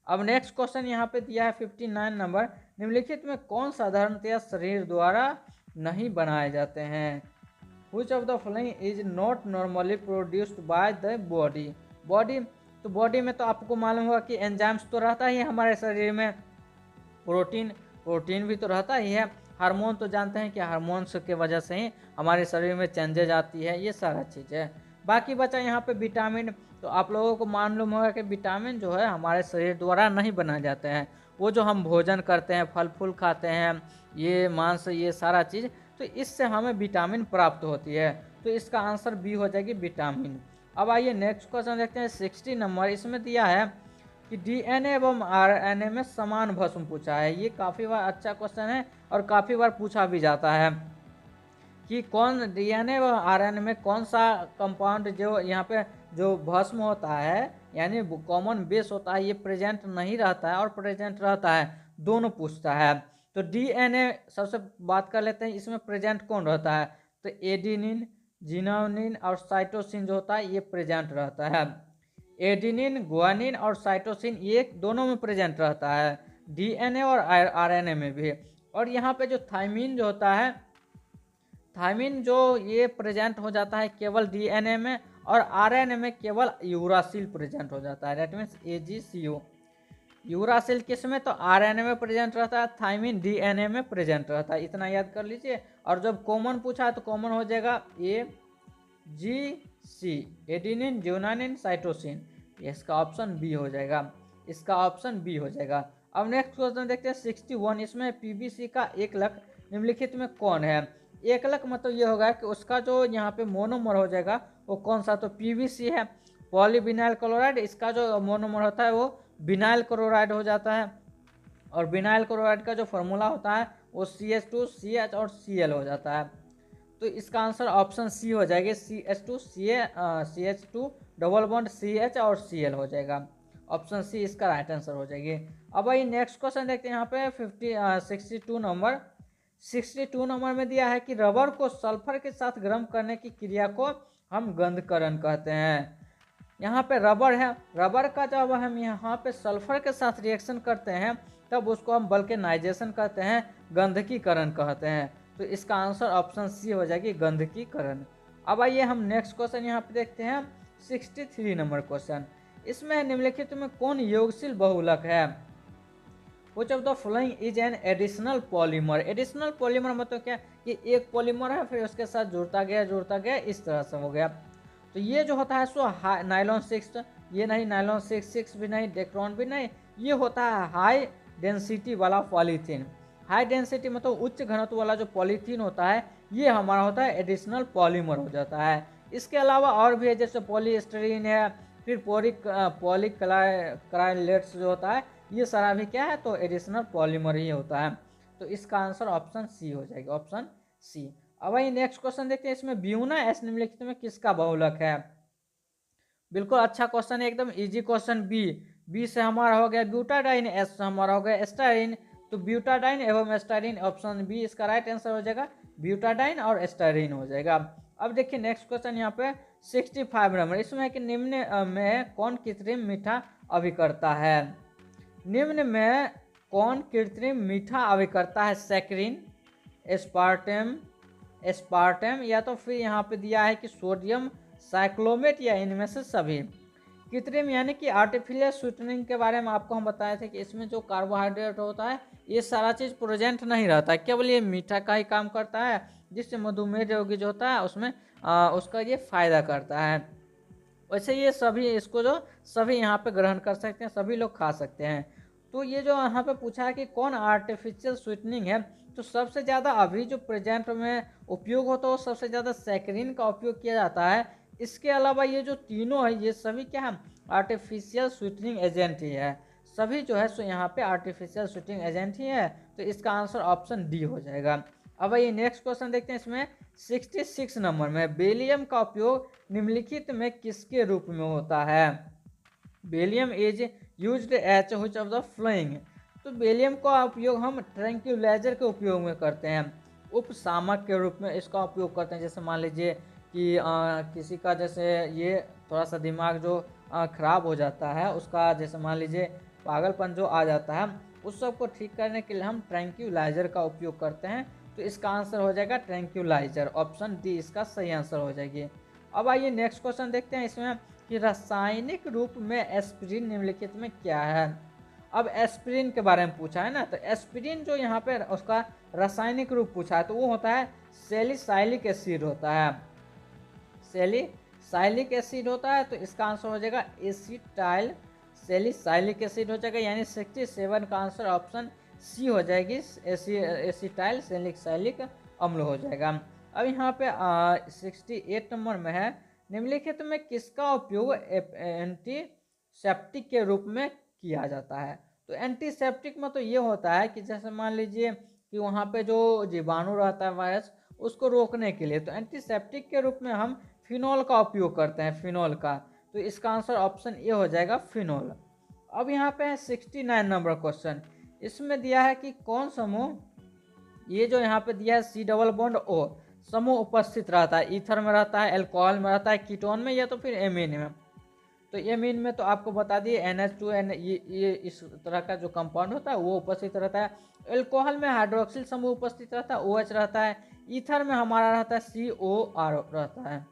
अब नेक्स्ट क्वेश्चन यहाँ पे दिया है 59 नंबर, निम्नलिखित में कौन साधारणतया शरीर द्वारा नहीं बनाए जाते हैं। Which of the following is not normally produced by the body? Body, तो बॉडी में तो आपको मालूम होगा कि एंजाइम्स तो रहता ही है हमारे शरीर में। प्रोटीन भी तो रहता ही है। हार्मोन तो जानते हैं कि हार्मोन्स के वजह से ही हमारे शरीर में चेंजेज आती है, ये सारा चीज़ है। बाकी बचा यहाँ पे विटामिन, तो आप लोगों को मालूम होगा कि विटामिन जो है हमारे शरीर द्वारा नहीं बनाए जाते हैं। वो जो हम भोजन करते हैं, फल फूल खाते हैं, ये मांस, ये सारा चीज़, तो इससे हमें विटामिन प्राप्त होती है। तो इसका आंसर बी हो जाएगी, विटामिन। अब आइए नेक्स्ट क्वेश्चन देखते हैं 60 नंबर। इसमें दिया है कि डीएनए एवं आरएनए में समान भस्म पूछा है। ये काफ़ी बार अच्छा क्वेश्चन है और काफ़ी बार पूछा भी जाता है कि कौन डीएनए व आरएनए में कौन सा कंपाउंड जो यहाँ पे जो भस्म होता है, यानी कॉमन बेस होता है, ये प्रेजेंट नहीं रहता है और प्रेजेंट रहता है, दोनों पूछता है। तो डीएनए सबसे बात कर लेते हैं, इसमें प्रेजेंट कौन रहता है, तो एडिनिन, जिनोनिन और साइटोसिन जो होता है ये प्रेजेंट रहता है। एडिनिन, ग्वानिन और साइटोसिन ये दोनों में प्रेजेंट रहता है, डीएनए और आरएनए में भी। और यहाँ पे जो थायमिन जो होता है, थायमिन जो ये प्रेजेंट हो जाता है केवल डीएनए में, और आरएनए में केवल यूरासिल प्रेजेंट हो जाता है, दैट मीन्स AGCO। यूरासिल किस में, तो आरएनए में प्रेजेंट रहता है, थायमिन डीएनए में प्रेजेंट रहता है, इतना याद कर लीजिए। और जब कॉमन पूछा है तो कॉमन हो जाएगा AGC, एडिनिन, ज्यूनानिन, साइटोसिन। इसका ऑप्शन बी हो जाएगा, इसका ऑप्शन बी हो जाएगा। अब नेक्स्ट क्वेश्चन देखते हैं 61। इसमें पीबीसी का एकलक निम्नलिखित में कौन है। एकलक मतलब ये होगा कि उसका जो यहाँ पे मोनोमर हो जाएगा वो कौन सा, तो पीवीसी है, पॉलीविनाइल क्लोराइड। इसका जो मोनोमर होता है वो विनाइल क्लोराइड हो जाता है, और विनाइल क्लोराइड का जो फॉर्मूला होता है वो CH2 CH और Cl हो जाता है। तो इसका आंसर ऑप्शन सी हो जाएगी, CH2 CH2 double bond CH और Cl हो जाएगा, ऑप्शन सी इसका राइट आंसर हो जाएगी। अब भाई नेक्स्ट क्वेश्चन देखते हैं यहाँ पे 62 नंबर। 62 नंबर में दिया है कि रबर को सल्फर के साथ गर्म करने की क्रिया को हम गंधकरण कहते हैं। यहाँ पे रबर है, रबर का जब हम यहाँ पे सल्फर के साथ रिएक्शन करते हैं तब उसको हम वल्केनाइजेशन कहते हैं, गंधकीकरण कहते हैं। तो इसका आंसर ऑप्शन सी हो जाएगी, गंधकीकरण। अब आइए हम नेक्स्ट क्वेश्चन यहाँ पे देखते हैं 63 नंबर क्वेश्चन। इसमें निम्नलिखित में कौन योगशील बहुलक है। Which of the following is an additional polymer? Additional polymer मतलब क्या कि एक पॉलीमर है फिर उसके साथ जुड़ता गया इस तरह से हो गया। तो ये जो होता है सो नाइलॉन 6, ये नहीं, नाइलॉन 6 भी नहीं, डेक्रोन भी नहीं, ये होता है हाई डेंसिटी वाला पॉलीथीन। हाई डेंसिटी मतलब उच्च घनत्व वाला जो पॉलीथीन होता है ये हमारा होता है एडिशनल पॉलीमर हो जाता है। इसके अलावा और भी है, जैसे पॉलीस्टरीन है, फिर पॉलीक्राइलेट्स जो होता है, ये सारा भी क्या है, तो एडिशनल पॉलीमर ही होता है। तो इसका आंसर ऑप्शन सी हो जाएगा, ऑप्शन सी। अब वही नेक्स्ट क्वेश्चन देखते हैं, इसमें ब्यूना एस निम्नलिखित में किसका बहुलक है। बिल्कुल अच्छा क्वेश्चन है, एकदम इजी क्वेश्चन। बी से हमारा हो गया ब्यूटाडाइन, एस से हमारा हो गया एस्टाइरिन। तो ब्यूटाडाइन एवं एस्टाइरिन, ऑप्शन बी इसका राइट आंसर हो जाएगा, ब्यूटाडाइन और एस्टाइरिन हो जाएगा। अब देखिए नेक्स्ट क्वेश्चन यहाँ पे 65 नंबर। इसमें कि निम्न में कौन कृत्रिम मीठा अभिकर्ता है। निम्न में कौन कृत्रिम मीठा अभिकर्ता है, सैकरिन, एस्पार्टेम या तो फिर यहाँ पे दिया है कि सोडियम साइक्लोमेट या इनमें से सभी। कृत्रिम यानी कि आर्टिफिशियल स्वीटनिंग के बारे में आपको हम बताए थे कि इसमें जो कार्बोहाइड्रेट होता है ये सारा चीज़ प्रेजेंट नहीं रहता है, केवल ये मीठा का ही काम करता है, जिससे मधुमेह रोगी जो होता है उसमें उसका ये फायदा करता है। वैसे ये सभी इसको जो सभी यहाँ पे ग्रहण कर सकते हैं, सभी लोग खा सकते हैं। तो ये जो यहाँ पे पूछा है कि कौन आर्टिफिशियल स्वीटनिंग है, तो सबसे ज़्यादा अभी जो प्रेजेंट में उपयोग होता है वो सबसे ज़्यादा सैकरीन का उपयोग किया जाता है। इसके अलावा ये जो तीनों है ये सभी क्या है, आर्टिफिशियल स्वीटनिंग एजेंट ही है। सभी जो है सो यहाँ पे आर्टिफिशियल स्वीटनिंग एजेंट ही है, तो इसका आंसर ऑप्शन डी हो जाएगा। अब ये नेक्स्ट क्वेश्चन देखते हैं। इसमें 66 नंबर में बेलियम का उपयोग निम्नलिखित में किसके रूप में होता है? बेलियम is used as which of the following. तो बेलियम का उपयोग हम ट्रैंक्विलाइजर के उपयोग में करते हैं, उपशामक के रूप में इसका उपयोग करते हैं। जैसे मान लीजिए कि किसी का जैसे ये थोड़ा सा दिमाग जो खराब हो जाता है, उसका जैसे मान लीजिए पागलपन जो आ जाता है, उस सब को ठीक करने के लिए हम ट्रैंक्विलाइजर का उपयोग करते हैं। तो इसका आंसर हो जाएगा ट्रैंक्विलाइजर, ऑप्शन डी इसका सही आंसर हो जाएगी। अब आइए नेक्स्ट क्वेश्चन देखते हैं इसमें कि रासायनिक रूप में एस्पिरिन निम्नलिखित में क्या है? अब एस्पिरिन के बारे में पूछा है ना, तो एस्पिरिन जो यहाँ पे उसका रासायनिक रूप पूछा है तो वो होता है सैलिसाइलिक एसिड होता है, सैलिसाइलिक एसिड होता है। तो इसका आंसर हो जाएगा एसिटाइल सैलिसाइलिक एसिड हो जाएगा, यानी 67 का आंसर ऑप्शन सी हो जाएगी, एसिटाइल सैलिसाइलिक अम्ल हो जाएगा। अब यहाँ पे 68 नंबर में है, निम्नलिखित में किसका उपयोग एंटीसेप्टिक के रूप में किया जाता है? तो एंटीसेप्टिक में तो ये होता है कि जैसे मान लीजिए कि वहाँ पे जो जीवाणु रहता है वायरस, उसको रोकने के लिए तो एंटीसेप्टिक के रूप में हम फिनोल का उपयोग करते हैं, फिनोल का। तो इसका आंसर ऑप्शन ए हो जाएगा फिनोल। अब यहाँ पे है 69 नंबर क्वेश्चन। इसमें दिया है कि कौन समूह, ये जो यहाँ पे दिया है सी डबल बॉन्ड ओ समूह उपस्थित रहता है, ईथर में रहता है, एल्कोहल में रहता है, कीटोन में, या तो फिर एमीन में। तो एमीन में तो आपको बता दिए NH2 ये इस तरह का जो कंपाउंड होता है वो उपस्थित रहता है। एल्कोहल में हाइड्रोक्सिल समूह उपस्थित रहता है, OH रहता है। ईथर में हमारा रहता है COR रहता है,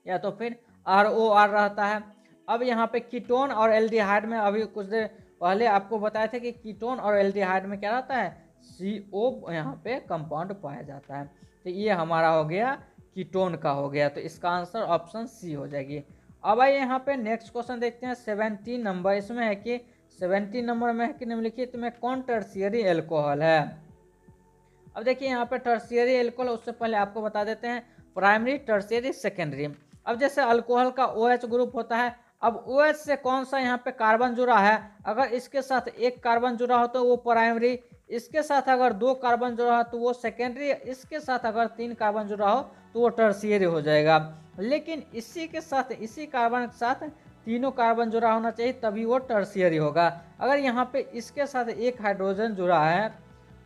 या तो फिर ROR रहता है। अब यहाँ पे कीटोन और एल्डिहाइड में अभी कुछ देर पहले आपको बताया था कि कीटोन और एल्डिहाइड में क्या रहता है, CO यहाँ पे कंपाउंड पाया जाता है। तो ये हमारा हो गया कीटोन का हो गया, तो इसका आंसर ऑप्शन सी हो जाएगी। अब आइए यहाँ पे नेक्स्ट क्वेश्चन देखते हैं 17 नंबर। इसमें है कि 17 नंबर में है कि निम्नलिखित में कौन टर्शियरी एल्कोहल है? अब देखिए यहाँ पे टर्शियरी एल्कोहल, उससे पहले आपको बता देते हैं प्राइमरी, टर्शियरी, सेकेंडरी। अब जैसे अल्कोहल का OH ग्रुप होता है, अब OH से कौन सा यहाँ पे कार्बन जुड़ा है, अगर इसके साथ एक कार्बन जुड़ा हो तो वो प्राइमरी, इसके साथ अगर 2 कार्बन जुड़ा हो तो वो सेकेंडरी, इसके साथ अगर 3 कार्बन जुड़ा हो तो वो टर्शियरी हो जाएगा। लेकिन इसी के साथ, इसी कार्बन के साथ तीनों कार्बन जुड़ा होना चाहिए, तभी वो टर्शियरी होगा। अगर यहाँ पे इसके साथ एक हाइड्रोजन जुड़ा है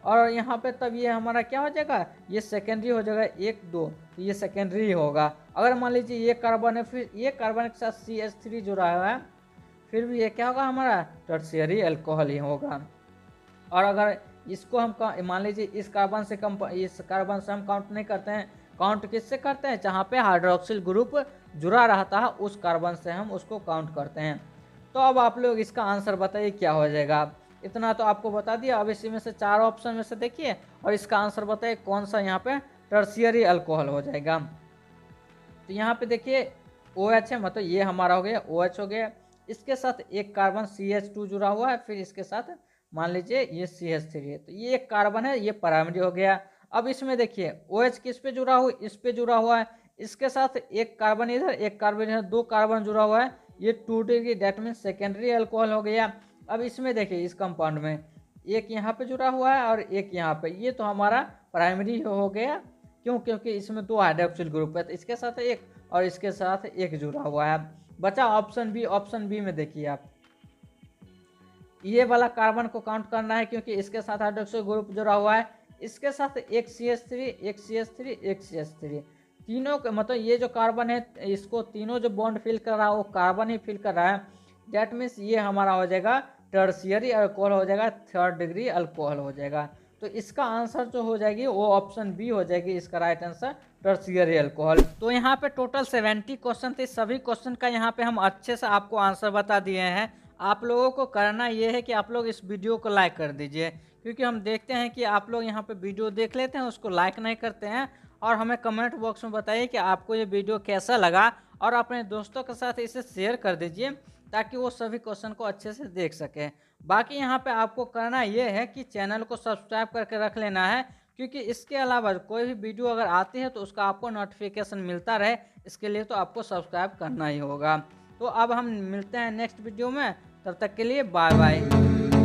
और यहाँ पे, तब ये हमारा क्या हो जाएगा, ये सेकेंडरी हो जाएगा, 1 2, तो ये सेकेंडरी होगा। अगर मान लीजिए ये कार्बन है, फिर ये कार्बन के साथ CH3 जुड़ा हुआ है, फिर भी ये क्या होगा, हमारा टर्शियरी एल्कोहल ही होगा। और अगर इसको हम मान लीजिए इस कार्बन से हम काउंट नहीं करते हैं, काउंट किससे करते हैं, जहाँ पे हाइड्रोक्सिल ग्रुप जुड़ा रहता है उस कार्बन से हम उसको काउंट करते हैं। तो अब आप लोग इसका आंसर बताइए क्या हो जाएगा। इतना तो आपको बता दिया, अब इसी में से 4 ऑप्शन में से देखिए और इसका आंसर बताइए कौन सा यहाँ पे टर्शियरी अल्कोहल हो जाएगा। तो यहाँ पे देखिए OH है, मतलब ये हमारा हो गया, OH हो गया, इसके साथ एक कार्बन CH2 जुड़ा हुआ है, फिर इसके साथ मान लीजिए ये CH3 है, तो ये एक कार्बन है, ये प्राइमरी हो गया। अब इसमें देखिए OH किस पे जुड़ा हुआ, इस पे जुड़ा हुआ है, इसके साथ एक कार्बन इधर, एक कार्बन इधर, 2 कार्बन जुड़ा हुआ है, ये 2 degree, that mean secondary alcohol हो गया। अब इसमें देखिए इस कंपाउंड में एक यहाँ पे जुड़ा हुआ है और एक यहाँ पे, ये तो हमारा प्राइमरी हो गया। क्यों? क्योंकि इसमें 2 हाइड्रोक्सिल ग्रुप है, तो इसके साथ एक और इसके साथ एक जुड़ा हुआ है। बचा ऑप्शन बी। ऑप्शन बी में देखिए आप, ये वाला कार्बन को काउंट करना है क्योंकि इसके साथ हाइड्रोक्सिल ग्रुप जुड़ा हुआ है, इसके साथ एक CH3, एक CH3, एक CH3, तीनों का मतलब ये जो कार्बन है इसको तीनों जो बॉन्ड फिल कर रहा है वो कार्बन ही फिल कर रहा है। डेट मीन्स ये हमारा हो जाएगा टर्शियरी अल्कोहल हो जाएगा, 3rd डिग्री अल्कोहल हो जाएगा। तो इसका आंसर जो हो जाएगी वो ऑप्शन बी हो जाएगी, इसका राइट आंसर टर्शियरी अल्कोहल। तो यहाँ पे टोटल 70 क्वेश्चन थे। सभी क्वेश्चन का यहाँ पे हम अच्छे से आपको आंसर बता दिए हैं। आप लोगों को करना ये है कि आप लोग इस वीडियो को लाइक कर दीजिए, क्योंकि हम देखते हैं कि आप लोग यहाँ पे वीडियो देख लेते हैं, उसको लाइक नहीं करते हैं। और हमें कमेंट बॉक्स में बताइए कि आपको ये वीडियो कैसा लगा, और अपने दोस्तों के साथ इसे शेयर कर दीजिए ताकि वो सभी क्वेश्चन को अच्छे से देख सकें। बाकी यहाँ पे आपको करना ये है कि चैनल को सब्सक्राइब करके रख लेना है, क्योंकि इसके अलावा कोई भी वीडियो अगर आती है तो उसका आपको नोटिफिकेशन मिलता रहे, इसके लिए तो आपको सब्सक्राइब करना ही होगा। तो अब हम मिलते हैं नेक्स्ट वीडियो में, तब तक के लिए बाय बाय।